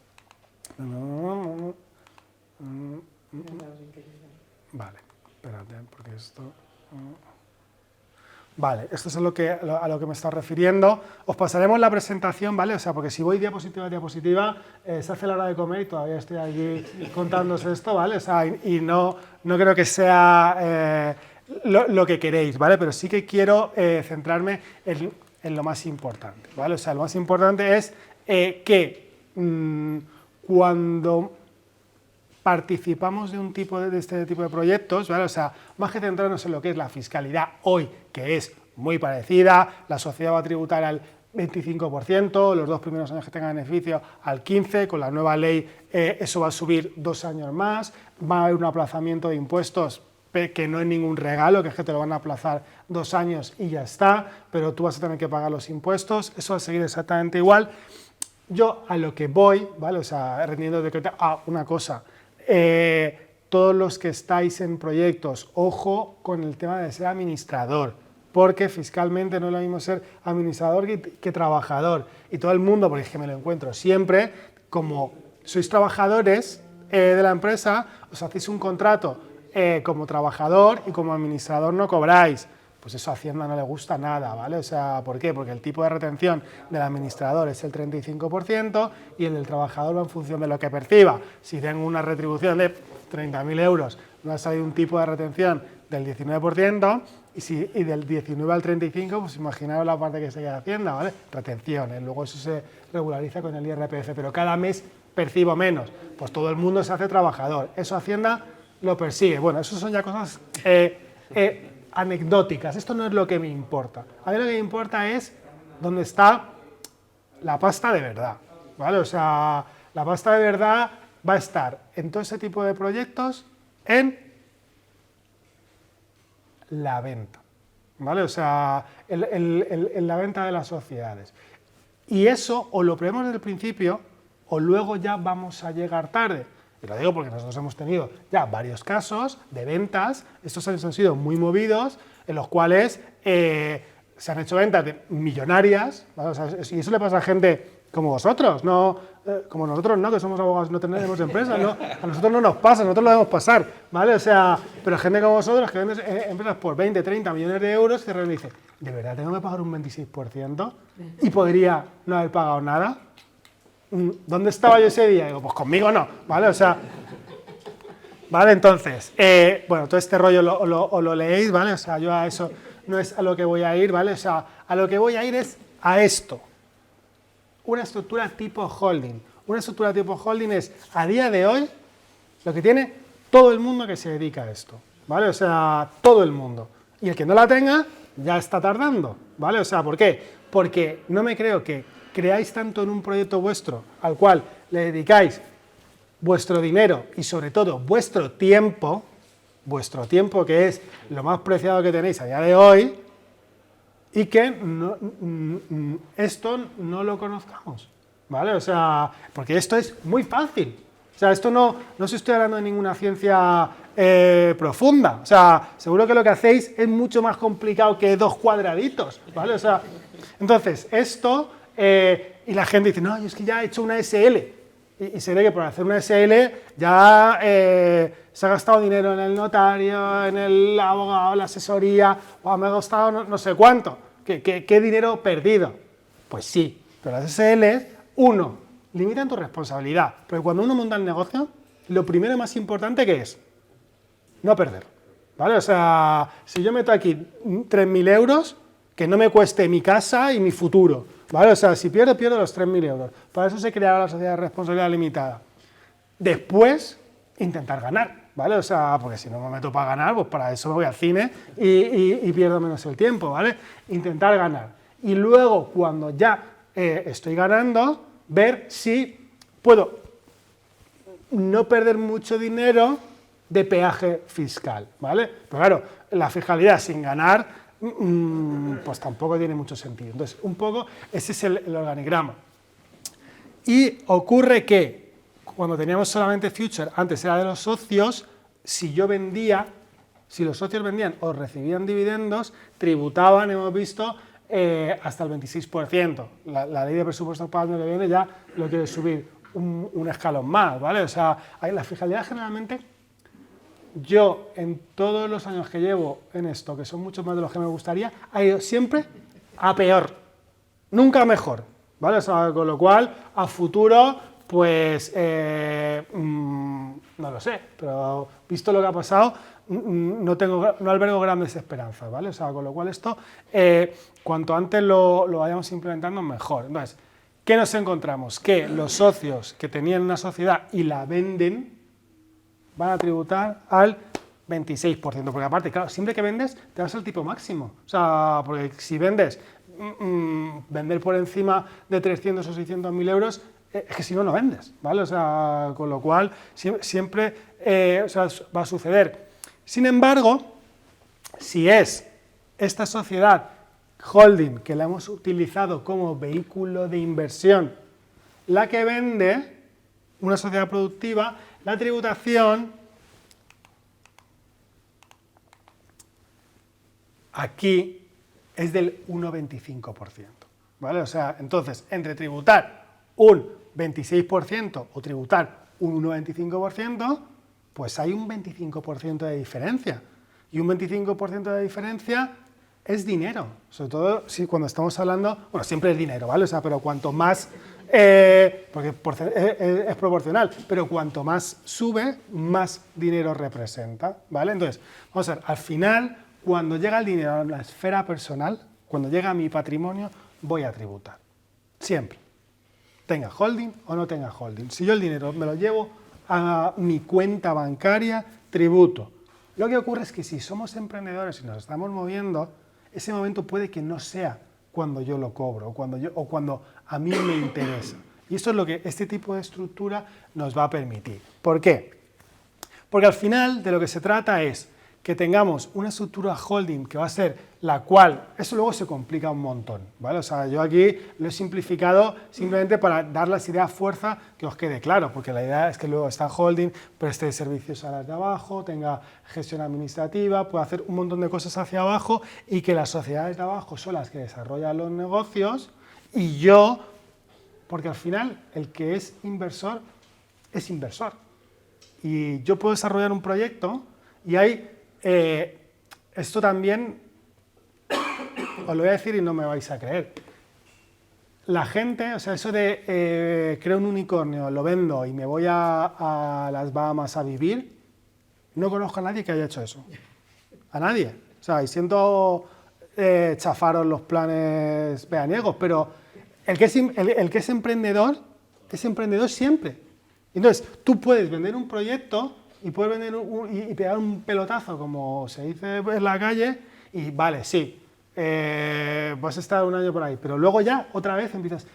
Vale, espérate, porque esto... Vale, esto es a lo que me está refiriendo. Os pasaremos la presentación, ¿vale? O sea, porque si voy diapositiva a diapositiva, se hace la hora de comer y todavía estoy aquí contándoos esto, ¿vale? O sea, y no creo que sea lo que queréis, ¿vale? Pero sí que quiero centrarme en lo más importante, ¿vale? O sea, lo más importante es que cuando participamos de este tipo de proyectos, ¿vale? O sea, más que centrarnos en lo que es la fiscalidad hoy, que es muy parecida, la sociedad va a tributar al 25%, los 2 primeros años que tenga beneficio al 15%, con la nueva ley eso va a subir 2 años más, va a haber un aplazamiento de impuestos que no es ningún regalo, que es que te lo van a aplazar 2 años y ya está, pero tú vas a tener que pagar los impuestos, eso va a seguir exactamente igual. Yo a lo que voy, ¿vale? O sea, rendiendo de cuenta, una cosa, todos los que estáis en proyectos, ojo con el tema de ser administrador, porque fiscalmente no es lo mismo ser administrador que trabajador. Y todo el mundo, porque es que me lo encuentro siempre, como sois trabajadores de la empresa, os hacéis un contrato como trabajador y como administrador no cobráis. Pues eso a Hacienda no le gusta nada, ¿vale? O sea, ¿por qué? Porque el tipo de retención del administrador es el 35% y el del trabajador va en función de lo que perciba. Si tengo una retribución de 30.000 euros, me va a salir un tipo de retención del 19%, y del 19 al 35, pues imaginaos la parte que se queda Hacienda, ¿vale? Retención, luego eso se regulariza con el IRPF, pero cada mes percibo menos. Pues todo el mundo se hace trabajador. Eso Hacienda lo persigue. Bueno, eso son ya cosas anecdóticas, esto no es lo que me importa. A mí lo que me importa es dónde está la pasta de verdad, ¿vale? O sea, la pasta de verdad va a estar en todo ese tipo de proyectos en la venta, ¿vale? O sea, en la venta de las sociedades. Y eso o lo prevemos desde el principio o luego ya vamos a llegar tarde. Y lo digo porque nosotros hemos tenido ya varios casos de ventas, estos años han sido muy movidos, en los cuales se han hecho ventas millonarias, ¿vale? O sea, y eso le pasa a gente como vosotros, no como nosotros no, que somos abogados, no tenemos empresas, no, a nosotros no nos pasa, nosotros lo debemos pasar, ¿vale? O sea, pero gente como vosotros que venden empresas por 20, 30 millones de euros, que realmente dice, ¿de verdad tengo que pagar un 26%? Y podría no haber pagado nada. ¿Dónde estaba yo ese día? Digo, pues conmigo no, ¿vale? O sea, vale, entonces, bueno, todo este rollo lo leéis, ¿vale? O sea, yo a eso no es a lo que voy a ir, ¿vale? O sea, a lo que voy a ir es a esto. Una estructura tipo holding. Una estructura tipo holding es, a día de hoy, lo que tiene todo el mundo que se dedica a esto, ¿vale? O sea, todo el mundo. Y el que no la tenga, ya está tardando, ¿vale? O sea, ¿por qué? Porque no me creo que creáis tanto en un proyecto vuestro, al cual le dedicáis vuestro dinero y sobre todo vuestro tiempo que es lo más preciado que tenéis a día de hoy, y que esto no lo conozcamos, ¿vale? O sea, porque esto es muy fácil. O sea, esto no os estoy hablando de ninguna ciencia profunda. O sea, seguro que lo que hacéis es mucho más complicado que 2 cuadraditos, ¿vale? O sea, entonces, esto, y la gente dice, no, yo es que ya he hecho una SL. Y se ve que por hacer una SL ya se ha gastado dinero en el notario, en el abogado, en la asesoría, o me ha gastado no sé cuánto. ¿Qué dinero perdido? Pues sí, pero las SLs, uno, limitan tu responsabilidad. Porque cuando uno monta el negocio, lo primero y más importante que es no perder, ¿vale? O sea, si yo meto aquí 3.000 euros, que no me cueste mi casa y mi futuro, ¿vale? O sea, si pierdo los 3.000 euros. Para eso se creará la sociedad de responsabilidad limitada. Después, intentar ganar, ¿vale? O sea, porque si no me meto para ganar, pues para eso me voy al cine y pierdo menos el tiempo, ¿vale? Intentar ganar. Y luego, cuando ya estoy ganando, ver si puedo no perder mucho dinero de peaje fiscal, ¿vale? Pero claro, la fiscalidad sin ganar, pues tampoco tiene mucho sentido. Entonces, un poco, ese es el organigrama. Y ocurre que, cuando teníamos solamente Future, antes era de los socios, si los socios vendían o recibían dividendos, tributaban, hemos visto, hasta el 26%. La ley de presupuestos para el año que viene ya lo quiere subir un escalón más, ¿vale? O sea, la fiscalidad generalmente, yo en todos los años que llevo en esto, que son muchos más de los que me gustaría, ha ido siempre a peor, nunca a mejor, ¿vale? O sea, con lo cual, a futuro, pues, no lo sé, pero visto lo que ha pasado, no albergo grandes esperanzas, ¿vale? O sea, con lo cual esto, cuanto antes lo vayamos implementando, mejor. Entonces, ¿qué nos encontramos? Que los socios que tenían una sociedad y la venden, van a tributar al 26%, porque aparte, claro, siempre que vendes, te vas al tipo máximo. O sea, porque si vendes, vender por encima de 300 o 600.000 euros, es que si no, no vendes, ¿vale? O sea, con lo cual, siempre o sea, va a suceder. Sin embargo, si es esta sociedad holding, que la hemos utilizado como vehículo de inversión, la que vende, una sociedad productiva, la tributación aquí es del 1,25%, ¿vale? O sea, entonces, entre tributar un 26% o tributar un 1,25%, pues hay un 25% de diferencia. Y un 25% de diferencia es dinero, sobre todo si cuando estamos hablando, bueno, siempre es dinero, ¿vale? O sea, pero cuanto más, porque es proporcional, pero cuanto más sube, más dinero representa, ¿vale? Entonces, vamos a ver, al final, cuando llega el dinero a la esfera personal, cuando llega a mi patrimonio, voy a tributar, siempre, tenga holding o no tenga holding. Si yo el dinero me lo llevo a mi cuenta bancaria, tributo. Lo que ocurre es que si somos emprendedores y nos estamos moviendo, ese momento puede que no sea cuando yo lo cobro o cuando a mí me interesa. Y eso es lo que este tipo de estructura nos va a permitir. ¿Por qué? Porque al final de lo que se trata es que tengamos una estructura holding que va a ser la cual, eso luego se complica un montón, ¿vale? O sea, yo aquí lo he simplificado simplemente para dar las ideas fuerza que os quede claro, porque la idea es que luego esta holding preste servicios a las de abajo, tenga gestión administrativa, pueda hacer un montón de cosas hacia abajo y que las sociedades de abajo son las que desarrollan los negocios y yo porque al final el que es inversor. Y yo puedo desarrollar un proyecto y hay, esto también, os lo voy a decir y no me vais a creer. La gente, o sea, eso de creo un unicornio, lo vendo y me voy a las Bahamas a vivir, no conozco a nadie que haya hecho eso. A nadie. O sea, y siento chafaros los planes veraniegos, pero el que es emprendedor siempre. Entonces, tú puedes vender un proyecto y puedes vender y pegar un pelotazo, como se dice en la calle, y vale, sí, vas a estar un año por ahí, pero luego ya otra vez empiezas,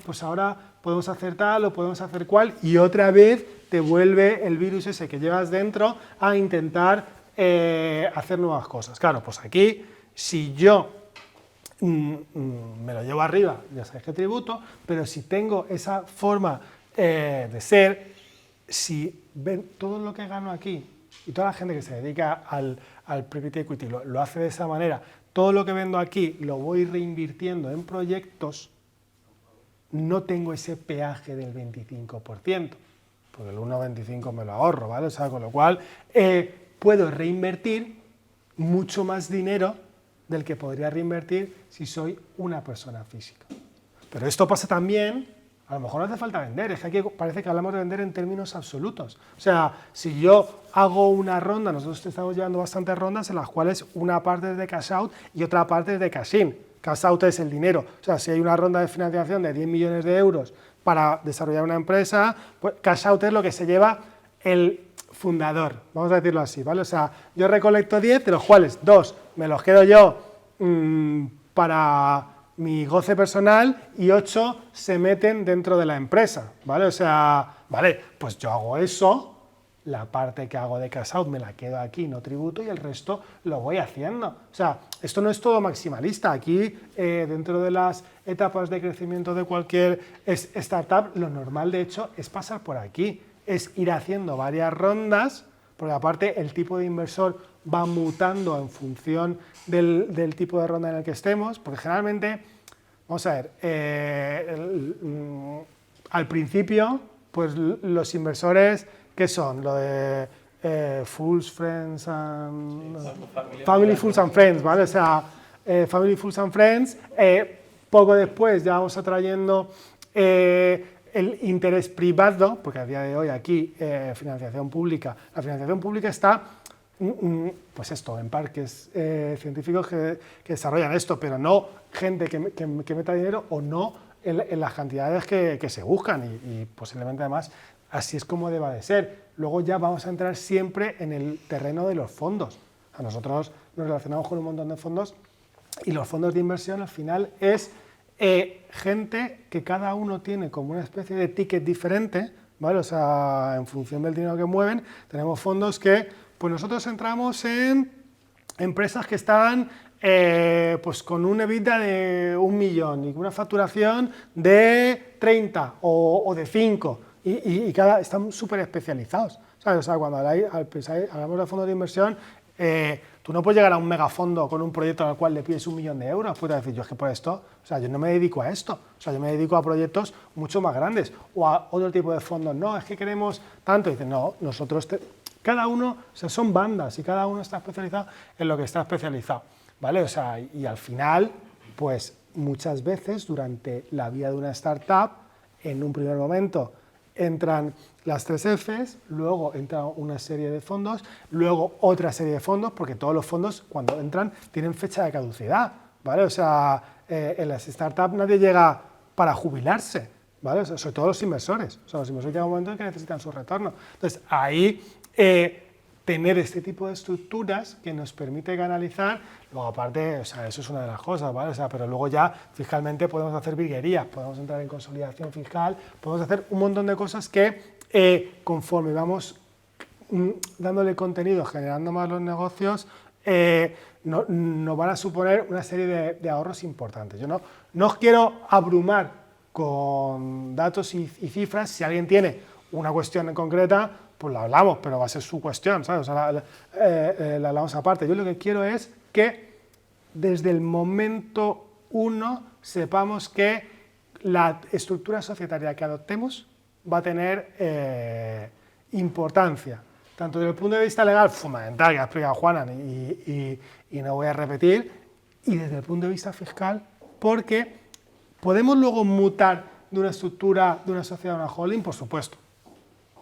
pues ahora podemos hacer tal o podemos hacer cual, y otra vez te vuelve el virus ese que llevas dentro a intentar hacer nuevas cosas. Claro, pues aquí, si yo me lo llevo arriba, ya sabéis que tributo, pero si tengo esa forma de ser, si ven todo lo que gano aquí y toda la gente que se dedica al private equity lo hace de esa manera, todo lo que vendo aquí lo voy reinvirtiendo en proyectos, no tengo ese peaje del 25%, porque el 1,25 me lo ahorro, ¿vale? O sea, con lo cual puedo reinvertir mucho más dinero del que podría reinvertir si soy una persona física. Pero esto pasa también, a lo mejor no hace falta vender, es que aquí parece que hablamos de vender en términos absolutos. O sea, si yo hago una ronda, nosotros estamos llevando bastantes rondas en las cuales una parte es de cash out y otra parte es de cash in. Cash out es el dinero. O sea, si hay una ronda de financiación de 10 millones de euros para desarrollar una empresa, pues cash out es lo que se lleva el fundador, vamos a decirlo así, ¿vale? O sea, yo recolecto 10, de los cuales 2 me los quedo yo para mi goce personal y 8 se meten dentro de la empresa, ¿vale? O sea, vale, pues yo hago eso, la parte que hago de cash out me la quedo aquí, no tributo, y el resto lo voy haciendo. O sea, esto no es todo maximalista. Aquí, dentro de las etapas de crecimiento de cualquier startup, lo normal, de hecho, es pasar por aquí, es ir haciendo varias rondas, porque aparte el tipo de inversor va mutando en función del tipo de ronda en el que estemos, porque generalmente, vamos a ver, al principio, pues los inversores, ¿qué son? Lo de Fools, Friends and... Family, Fools and Friends, ¿vale? O sea, Family, Fools and Friends, poco después ya vamos atrayendo el interés privado, porque a día de hoy aquí financiación pública, la financiación pública está, pues esto, en parques científicos que desarrollan esto, pero no gente que meta dinero o no en las cantidades que se buscan y posiblemente además así es como deba de ser. Luego ya vamos a entrar siempre en el terreno de los fondos. A nosotros nos relacionamos con un montón de fondos y los fondos de inversión al final es gente que cada uno tiene como una especie de ticket diferente, ¿vale? O sea, en función del dinero que mueven, tenemos fondos que, pues nosotros entramos en empresas que están pues con un EBITDA de 1 millón y una facturación de 30 o de 5 y están súper especializados, ¿sabes? O sea, cuando hablamos de fondos de inversión, tú no puedes llegar a un megafondo con un proyecto al cual le pides 1 millón de euros, puedes decir, yo es que por esto, o sea, yo no me dedico a esto, o sea, yo me dedico a proyectos mucho más grandes, o a otro tipo de fondos, no, es que queremos tanto, y dicen, no, nosotros, cada uno, o sea, son bandas, y cada uno está especializado en lo que está especializado, ¿vale? O sea, y al final, pues, muchas veces, durante la vida de una startup, en un primer momento, entran las 3 Fs, luego entra una serie de fondos, luego otra serie de fondos, porque todos los fondos cuando entran tienen fecha de caducidad, ¿vale? O sea, en las startups nadie llega para jubilarse, ¿vale? O sea, sobre todo los inversores. O sea, los inversores llegan un momento en que necesitan su retorno. Entonces, ahí tener este tipo de estructuras que nos permite canalizar, luego aparte, o sea, eso es una de las cosas, ¿vale? O sea, pero luego ya fiscalmente podemos hacer virguerías, podemos entrar en consolidación fiscal, podemos hacer un montón de cosas que conforme vamos dándole contenido, generando más los negocios, nos van a suponer una serie de ahorros importantes. Yo no os quiero abrumar con datos y cifras. Si alguien tiene una cuestión en concreta, pues la hablamos, pero va a ser su cuestión, ¿sabes? O sea, la hablamos aparte. Yo lo que quiero es que desde el momento 1 sepamos que la estructura societaria que adoptemos va a tener importancia, tanto desde el punto de vista legal, fundamental, que ha explicado Juana, y no voy a repetir, y desde el punto de vista fiscal, porque podemos luego mutar de una estructura, de una sociedad a una holding, por supuesto.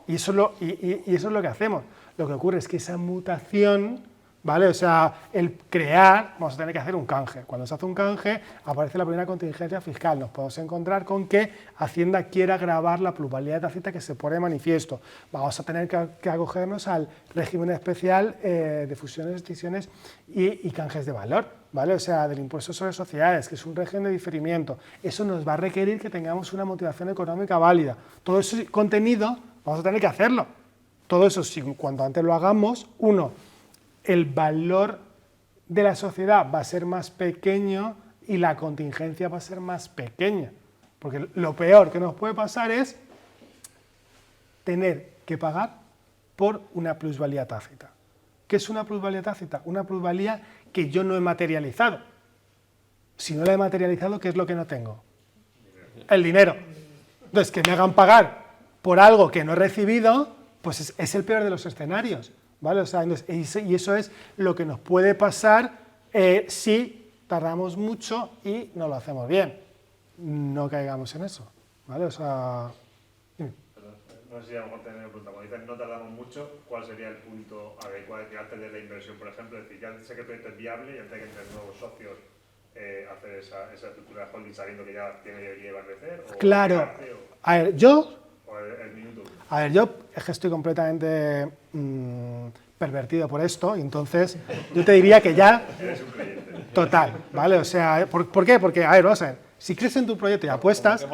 Y eso es lo que hacemos. Lo que ocurre es que esa mutación, ¿vale? O sea, el crear, vamos a tener que hacer un canje. Cuando se hace un canje, aparece la primera contingencia fiscal. Nos podemos encontrar con que Hacienda quiera gravar la plusvalía tácita que se pone de manifiesto. Vamos a tener que acogernos al régimen especial de fusiones, escisiones y canjes de valor, ¿vale? O sea, del impuesto sobre sociedades, que es un régimen de diferimiento. Eso nos va a requerir que tengamos una motivación económica válida. Todo ese contenido vamos a tener que hacerlo. Todo eso, si cuanto antes lo hagamos, uno, el valor de la sociedad va a ser más pequeño y la contingencia va a ser más pequeña. Porque lo peor que nos puede pasar es tener que pagar por una plusvalía tácita. ¿Qué es una plusvalía tácita? Una plusvalía que yo no he materializado. Si no la he materializado, ¿qué es lo que no tengo? El dinero. Entonces, que me hagan pagar por algo que no he recibido, pues es el peor de los escenarios, ¿vale? O sea, entonces, y eso es lo que nos puede pasar si tardamos mucho y no lo hacemos bien. No caigamos en eso, ¿vale? O sea... No sé si a lo mejor tener en cuenta, cuando dices no tardamos mucho, ¿cuál sería el punto adecuado que antes de la inversión, por ejemplo? Es decir, ya sé que el proyecto es viable y antes de que entren nuevos socios hacer esa estructura de holding sabiendo que ya tiene que llevar a crecer. Claro. A ver, yo... El minuto. A ver, yo es que estoy completamente pervertido por esto, y entonces yo te diría que ya... Eres un creyente. Total, ¿vale? O sea, ¿por qué? Porque, a ver, vamos a ver, si crees en tu proyecto y apuestas...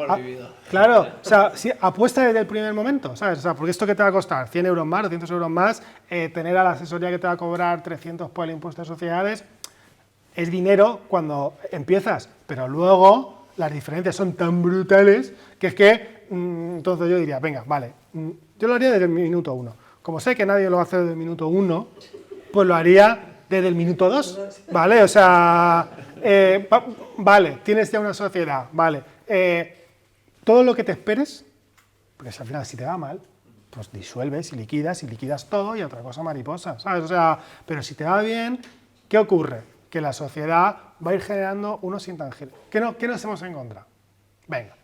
Claro, o sea, si apuesta desde el primer momento, ¿sabes? O sea, porque esto que te va a costar 100 euros más, 200 euros más, tener a la asesoría que te va a cobrar 300 por el impuesto de sociedades, es dinero cuando empiezas, pero luego las diferencias son tan brutales que es que, entonces yo diría, venga, vale, yo lo haría desde el minuto 1. Como sé que nadie lo va a hacer desde el minuto 1, pues lo haría desde el minuto 2, ¿vale? O sea, vale, tienes ya una sociedad, vale. Todo lo que te esperes, porque si al final si te va mal, pues disuelves y liquidas todo y otra cosa mariposa, ¿sabes? O sea, pero si te va bien, ¿qué ocurre? Que la sociedad va a ir generando unos intangibles. ¿Qué nos hemos encontrado? Venga,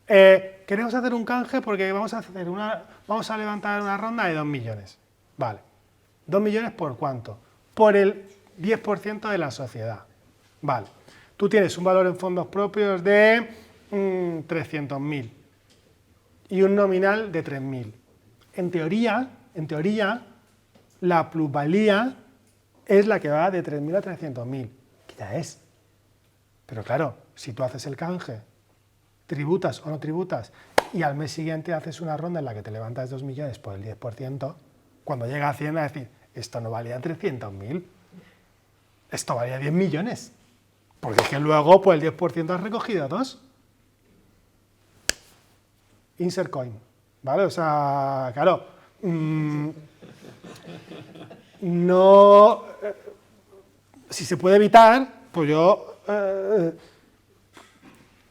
queremos hacer un canje porque vamos a levantar una ronda de 2 millones. Vale, 2 millones ¿por cuánto? Por el 10% de la sociedad. Vale, tú tienes un valor en fondos propios de 300.000 y un nominal de 3.000. En teoría, la plusvalía es la que va de 3.000 a 300.000, que ya es. Pero claro, si tú haces el canje, tributas o no tributas, y al mes siguiente haces una ronda en la que te levantas 2 millones por el 10%, cuando llega Hacienda a decir, esto no valía 300.000, esto valía 10 millones. Porque es que luego, por el 10% has recogido 2. Insert coin, ¿vale? O sea, claro, no... si se puede evitar, pues yo...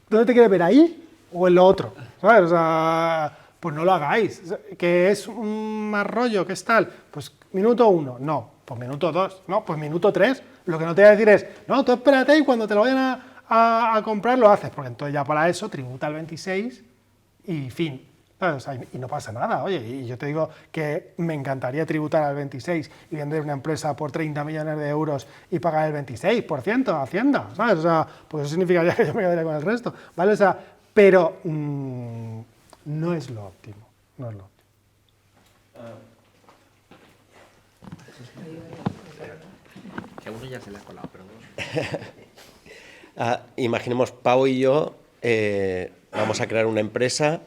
¿dónde te quieres ver? ¿Ahí o en lo otro? ¿Sabes? O sea, pues no lo hagáis. ¿Que es un más rollo? ¿Qué es tal? Pues minuto 1, no. Pues minuto 2, no. Pues minuto 3. Lo que no te voy a decir es, no, tú espérate y cuando te lo vayan a comprar lo haces. Porque entonces ya para eso tributa el 26 y fin. O sea, y no pasa nada, oye, y yo te digo que me encantaría tributar al 26 y vender una empresa por 30 millones de euros y pagar el 26% a Hacienda, ¿sabes? O sea, pues eso significaría que yo me quedaría con el resto, ¿vale? O sea, pero no es lo óptimo, no es lo óptimo. Que a uno ya se le ha colado, pero imaginemos, Pau y yo vamos a crear una empresa.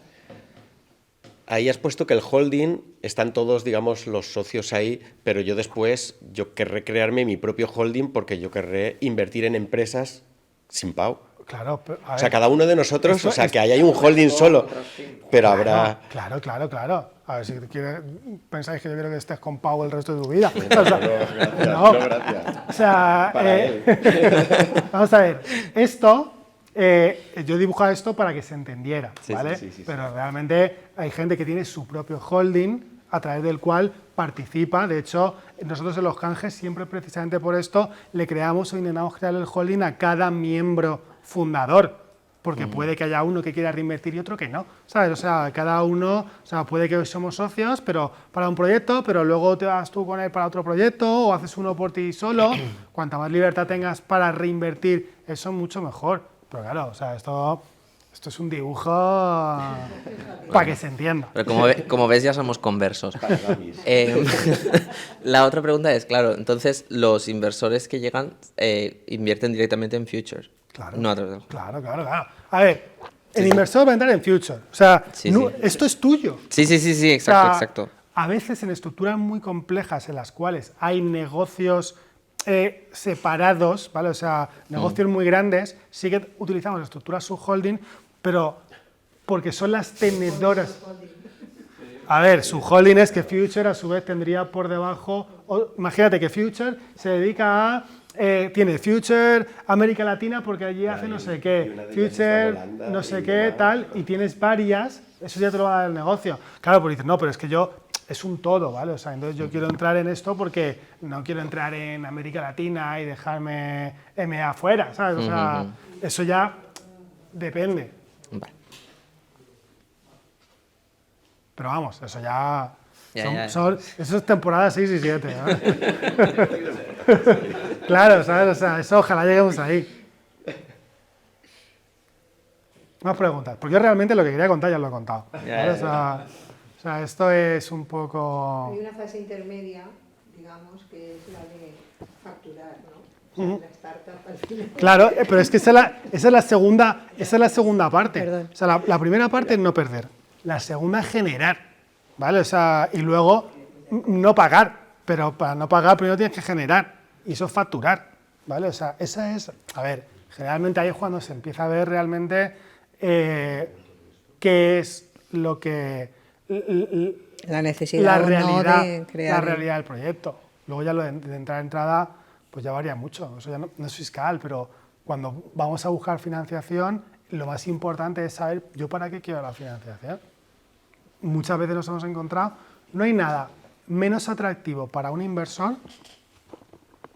Ahí has puesto que el holding, están todos, digamos, los socios ahí, pero yo después, yo querré crearme mi propio holding porque yo querré invertir en empresas sin Pau. Claro, pero, a ver, o sea, cada uno de nosotros, esto, o sea, que ahí hay un holding solo, pero habrá... Claro. A ver, si pensáis que yo quiero que estés con Pau el resto de tu vida. O sea, Gracias. o sea, vamos a ver, esto yo he dibujado esto para que se entendiera, ¿vale? Sí. Pero realmente hay gente que tiene su propio holding a través del cual participa. De hecho, nosotros en los canjes, siempre precisamente por esto, le creamos o intentamos crear el holding a cada miembro fundador. Porque puede que haya uno que quiera reinvertir y otro que no, ¿sabes? O sea, cada uno, o sea, puede que hoy somos socios, pero para un proyecto, pero luego te vas tú con él para otro proyecto o haces uno por ti solo. Cuanta más libertad tengas para reinvertir, eso mucho mejor. Pero claro, o sea, esto es un dibujo para que se entienda. Pero como ves, ya somos conversos. La otra pregunta es, claro, entonces los inversores que llegan invierten directamente en Future. Claro, No a través del... claro. A ver, el inversor va a entrar en Future. O sea, Sí, no, sí. esto es tuyo. Sí, exacto, O sea, exacto. A veces en estructuras muy complejas en las cuales hay negocios separados, ¿vale? O sea, negocios muy grandes, sí que utilizamos estructuras subholding, pero porque son las tenedoras. A ver, subholding es que Future a su vez tendría por debajo, imagínate que Future se dedica a tiene Future América Latina porque allí hace no sé qué, Future no sé qué, tal, y tienes varias, eso ya te lo va a dar el negocio. Claro, pues dices, no, pero es que yo, es un todo, ¿vale? O sea, entonces yo quiero entrar en esto porque no quiero entrar en América Latina y dejarme MA afuera, ¿sabes? O sea, eso ya depende. Vale. Pero vamos, eso ya... Ya. Eso es temporada 6 y 7. ¿no? Claro, ¿sabes? O sea, eso ojalá lleguemos ahí. Más preguntas. Porque yo realmente lo que quería contar ya lo he contado. ¿Vale? O sea, esto es un poco... Hay una fase intermedia, digamos, que es la de facturar, ¿no? O sea, la startup al final. Claro, pero es que esa es la segunda parte. Perdón. O sea, la primera parte es no perder. La segunda es generar. ¿Vale? O sea, y luego no pagar, pero para no pagar primero tienes que generar, y eso es facturar, ¿vale? O sea, esa es, a ver, generalmente ahí es cuando se empieza a ver realmente qué es lo que... La necesidad la realidad, de crear... la realidad del proyecto. Luego ya lo de entrada, pues ya varía mucho, eso ya no es fiscal, pero cuando vamos a buscar financiación, lo más importante es saber yo para qué quiero la financiación. Muchas veces nos hemos encontrado, no hay nada menos atractivo para un inversor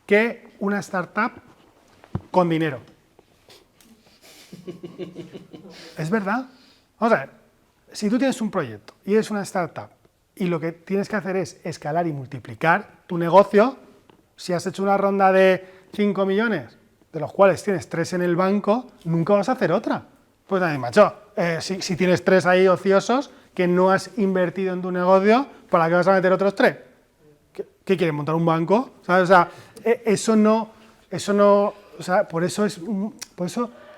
que una startup con dinero. ¿Es verdad? Vamos a ver, si tú tienes un proyecto y eres una startup y lo que tienes que hacer es escalar y multiplicar tu negocio, si has hecho una ronda de 5 millones, de los cuales tienes 3 en el banco, nunca vas a hacer otra. Pues nada, macho, si tienes 3 ahí ociosos, que no has invertido en tu negocio, ¿para qué vas a meter otros 3? ¿Qué quieres, montar un banco? ¿Sabes? O sea, eso no, o sea, por eso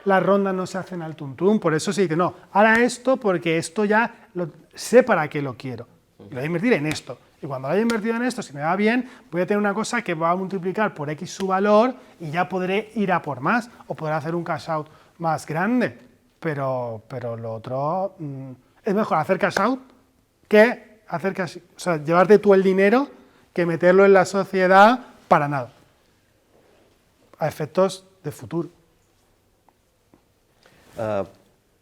las rondas no se hacen al tuntún, por eso se dice, no, ahora esto porque esto ya sé para qué lo quiero, y voy a invertir en esto. Y cuando haya invertido en esto, si me va bien, voy a tener una cosa que va a multiplicar por X su valor y ya podré ir a por más, o podré hacer un cash out más grande, pero lo otro... es mejor hacer cash out que hacer cash, o sea, llevarte tú el dinero que meterlo en la sociedad para nada, a efectos de futuro.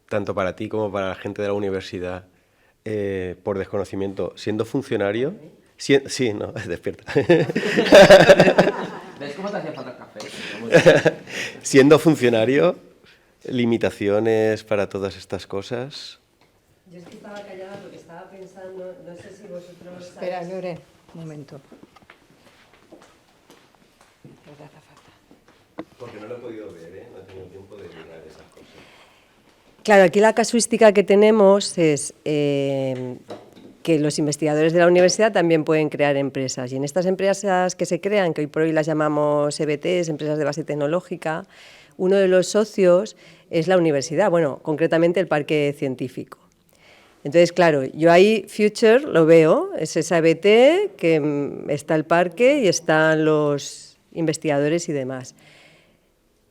Tanto para ti como para la gente de la universidad, por desconocimiento, siendo funcionario... Sí, no, despierta. ¿Ves cómo te hacía falta el café? Siendo funcionario, limitaciones para todas estas cosas... Yo es que estaba callada porque estaba pensando, no sé si vosotros... Espera, Lore, un momento. Porque no lo he podido ver, no he tenido tiempo de mirar esas cosas. Claro, aquí la casuística que tenemos es que los investigadores de la universidad también pueden crear empresas. Y en estas empresas que se crean, que hoy por hoy las llamamos EBTs, empresas de base tecnológica, uno de los socios es la universidad, bueno, concretamente el parque científico. Entonces, claro, yo ahí Future lo veo, es esa EBT que está el parque y están los investigadores y demás.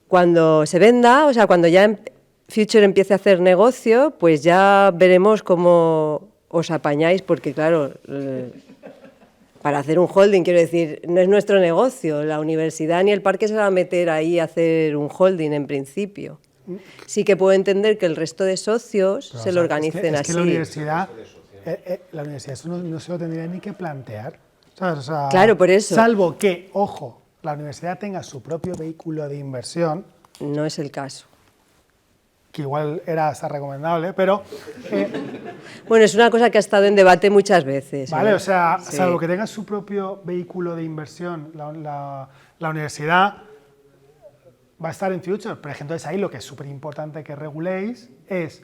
Cuando se venda, o sea, cuando ya Future empiece a hacer negocio, pues ya veremos cómo os apañáis, porque claro, para hacer un holding, quiero decir, no es nuestro negocio, la universidad ni el parque se va a meter ahí a hacer un holding en principio. Sí que puedo entender que el resto de socios Pero, se o lo sea, organicen es que así. la universidad eso no se lo tendría ni que plantear. ¿Sabes? O sea, Claro, por eso. Salvo que, ojo, la universidad tenga su propio vehículo de inversión, No es el caso. que igual era hasta recomendable, pero Bueno, es una cosa que ha estado en debate muchas veces. vale, ¿eh? o sea, Sí. salvo que tenga su propio vehículo de inversión, la universidad va a estar en Future. Por ejemplo, entonces ahí lo que es súper importante que reguléis es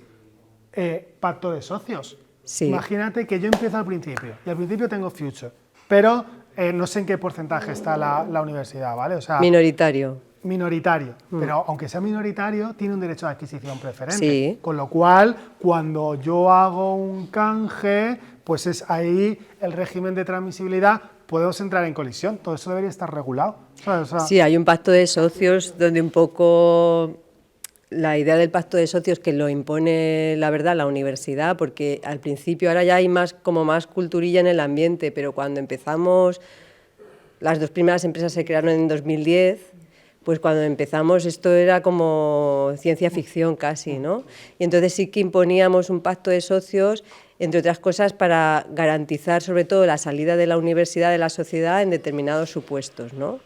pacto de socios. Sí. Imagínate que yo empiezo al principio y al principio tengo Future, pero no sé en qué porcentaje está la universidad, ¿vale? O sea, Minoritario. minoritario, pero aunque sea minoritario, tiene un derecho de adquisición preferente. Sí. Con lo cual, cuando yo hago un canje, pues es ahí el régimen de transmisibilidad, podemos entrar en colisión. Todo eso debería estar regulado. ¿Sabes? O sea, Sí, hay un pacto de socios donde un poco la idea del pacto de socios que lo impone, la verdad, la universidad, porque al principio ahora ya hay más culturilla en el ambiente, pero cuando empezamos, las 2 primeras empresas se crearon en 2010, pues cuando empezamos esto era como ciencia ficción casi, ¿no? Y entonces sí que imponíamos un pacto de socios, entre otras cosas, para garantizar sobre todo la salida de la universidad de la sociedad en determinados supuestos, ¿no?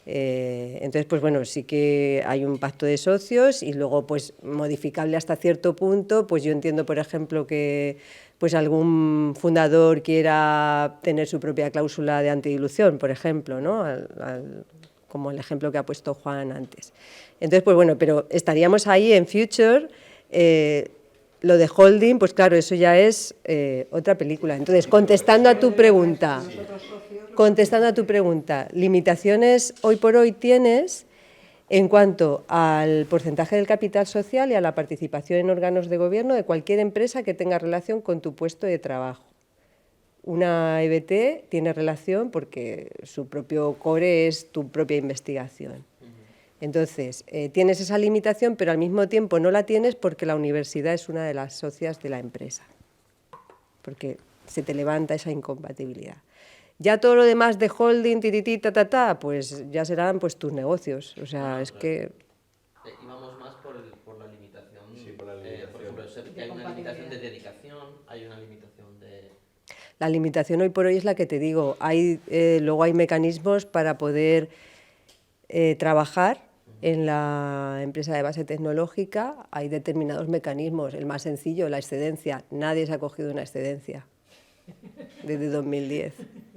Entonces, pues bueno, sí que hay un pacto de socios y luego, pues modificable hasta cierto punto, pues yo entiendo, por ejemplo, que pues algún fundador quiera tener su propia cláusula de antidilución, por ejemplo, ¿no? Como el ejemplo que ha puesto Juan antes. Entonces, pues bueno, pero estaríamos ahí en Future. Lo de holding, pues claro, eso ya es otra película. Entonces, contestando a tu pregunta, limitaciones hoy por hoy tienes en cuanto al porcentaje del capital social y a la participación en órganos de gobierno de cualquier empresa que tenga relación con tu puesto de trabajo. Una EBT tiene relación porque su propio core es tu propia investigación. Entonces, tienes esa limitación, pero al mismo tiempo no la tienes porque la universidad es una de las socias de la empresa, porque se te levanta esa incompatibilidad. Ya todo lo demás de holding, pues ya serán pues tus negocios. O sea, es que... Íbamos más por la limitación. Sí, por la limitación. Por ejemplo, sé que hay una limitación de dedicación, hay una limitación de... La limitación hoy por hoy es la que te digo. Luego hay mecanismos para poder trabajar en la empresa de base tecnológica. Hay determinados mecanismos. El más sencillo, la excedencia. Nadie se ha cogido una excedencia desde 2010.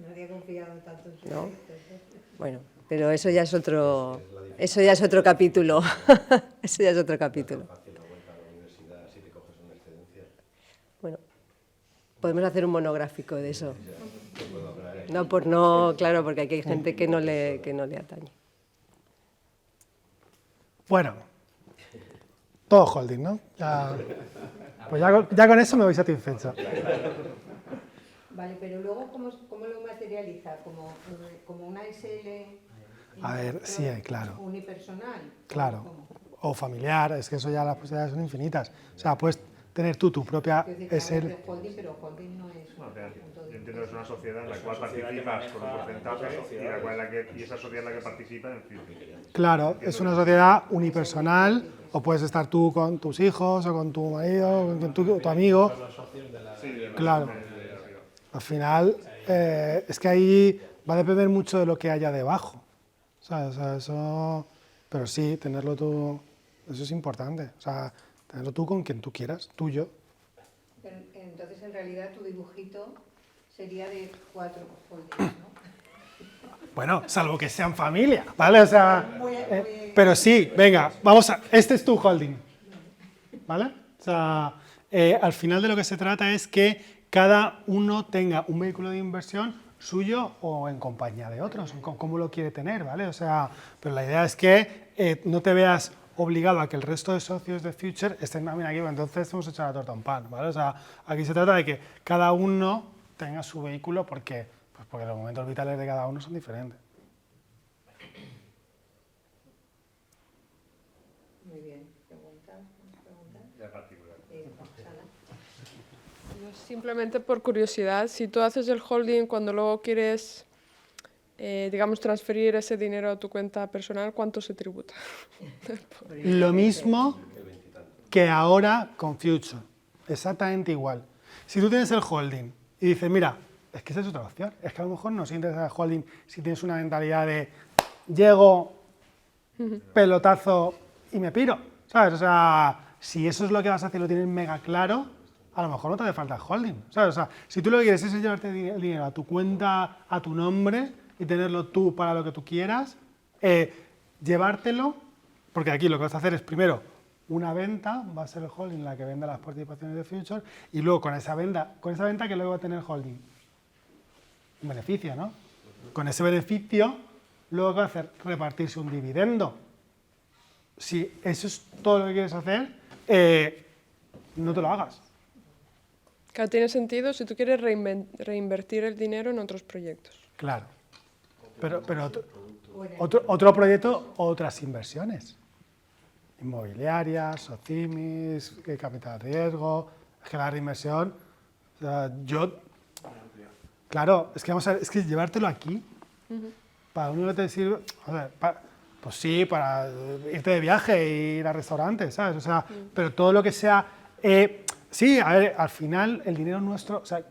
Nadie ha confiado tanto en su ¿No? proyecto. Bueno, pero eso ya es otro capítulo. Eso ya es otro capítulo. Bueno, podemos hacer un monográfico de eso. Claro, porque aquí hay gente que no le atañe. bueno, todo holding, ¿no? Pues ya con eso me voy satisfecho. Vale, pero luego, ¿cómo lo materializa? ¿Como una SL? A ver, sí, claro. Unipersonal. Claro. ¿Cómo? O familiar, es que eso ya las posibilidades son infinitas. O sea, puedes tener tú tu propia Quiero decir, SL. hablamos de holding, pero holding no es No, un punto yo de entiendo que es una sociedad en la cual participas con un porcentaje y esa sociedad es la que participa en Future. Claro, es una sociedad unipersonal, o puedes estar tú con tus hijos, o con tu marido, o con tu amigo. Claro. Al final, es que ahí va a depender mucho de lo que haya debajo. ¿Sabes? O sea, eso... Pero sí, tenerlo tú, eso es importante. O sea, tenerlo tú con quien tú quieras, tuyo. Pero, entonces, en realidad, tu dibujito sería de 4 holdings, ¿no? Bueno, salvo que sean familia, ¿vale? O sea, pero sí, venga, este es tu holding, ¿vale? O sea, al final de lo que se trata es que cada uno tenga un vehículo de inversión suyo o en compañía de otros, como lo quiere tener, ¿vale? O sea, pero la idea es que no te veas obligado a que el resto de socios de Future estén también aquí, entonces hemos hecho la torta un pan, ¿vale? O sea, aquí se trata de que cada uno tenga su vehículo porque los momentos vitales de cada uno son diferentes. Muy bien. ¿Preguntas? Ya particular. Roxana. Simplemente por curiosidad, si tú haces el holding cuando luego quieres digamos, transferir ese dinero a tu cuenta personal, ¿cuánto se tributa? Lo mismo que ahora con Future, exactamente igual. Si tú tienes el holding y dices, mira, es que esa es otra opción, es que a lo mejor no se interesa el holding si tienes una mentalidad de llego, pelotazo y me piro, ¿sabes? O sea, si eso es lo que vas a hacer y lo tienes mega claro, a lo mejor no te hace falta el holding, ¿sabes? O sea, si tú lo que quieres es llevarte el dinero a tu cuenta, a tu nombre y tenerlo tú para lo que tú quieras, llevártelo, porque aquí lo que vas a hacer es primero una venta, va a ser el holding la que venda las participaciones de Future, y luego con esa venta que luego va a tener el holding un beneficio, ¿no? Con ese beneficio, luego ¿qué va a hacer? Repartirse un dividendo. Si eso es todo lo que quieres hacer, no te lo hagas. Claro, tiene sentido si tú quieres reinvertir el dinero en otros proyectos. Claro. Pero otro proyecto, otras inversiones. Inmobiliarias, socimis, capital de riesgo, es que la reinversión, o sea, claro, es que vamos a ver, es que llevártelo aquí, para uno te sirve, o sea, pues sí, para irte de viaje e ir a restaurantes, ¿sabes? O sea, pero todo lo que sea, sí, a ver, al final el dinero nuestro, o sea,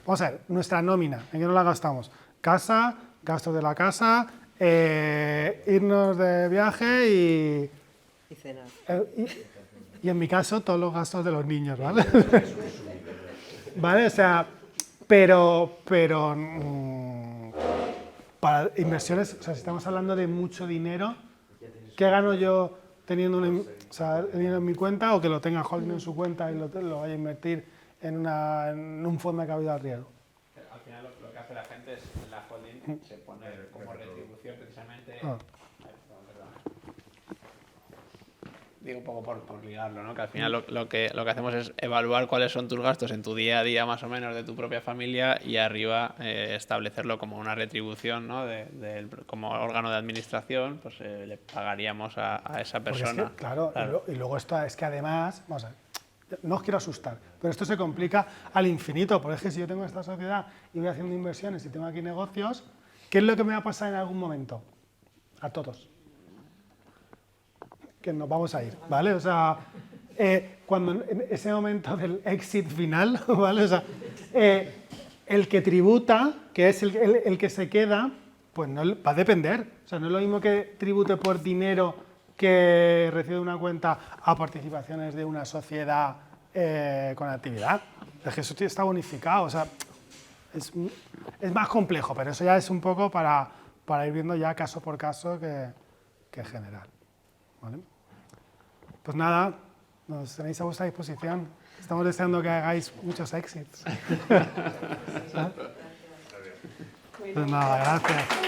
vamos a ver, nuestra nómina, ¿en qué no la gastamos? Casa, gastos de la casa, irnos de viaje y cenar. Y en mi caso, todos los gastos de los niños, ¿vale? ¿Vale? O sea, pero para inversiones, o sea, si estamos hablando de mucho dinero, ¿qué gano yo teniendo el dinero en mi cuenta o que lo tenga holding en su cuenta y lo vaya a invertir en un fondo de capital riesgo? Al final lo que hace la gente es la holding se pone como retribución precisamente. Digo un poco por ligarlo, ¿no? Que al final lo que hacemos es evaluar cuáles son tus gastos en tu día a día más o menos de tu propia familia y arriba establecerlo como una retribución, ¿no? Como órgano de administración, pues le pagaríamos a esa persona. Es que, claro. Y luego esto es que además, vamos a ver, no os quiero asustar, pero esto se complica al infinito, porque es que si yo tengo esta sociedad y voy haciendo inversiones y tengo aquí negocios, ¿qué es lo que me va a pasar en algún momento? A todos. Que nos vamos a ir, ¿vale? O sea, cuando en ese momento del exit final, ¿vale? O sea, el que tributa, que es el que se queda, pues no va a depender. O sea, no es lo mismo que tribute por dinero que recibe una cuenta a participaciones de una sociedad con actividad. Es que eso está bonificado, o sea, es más complejo, pero eso ya es un poco para ir viendo ya caso por caso que general, ¿vale? Pues nada, nos tenéis a vuestra disposición. Estamos deseando que hagáis muchos exits. Pues nada, gracias.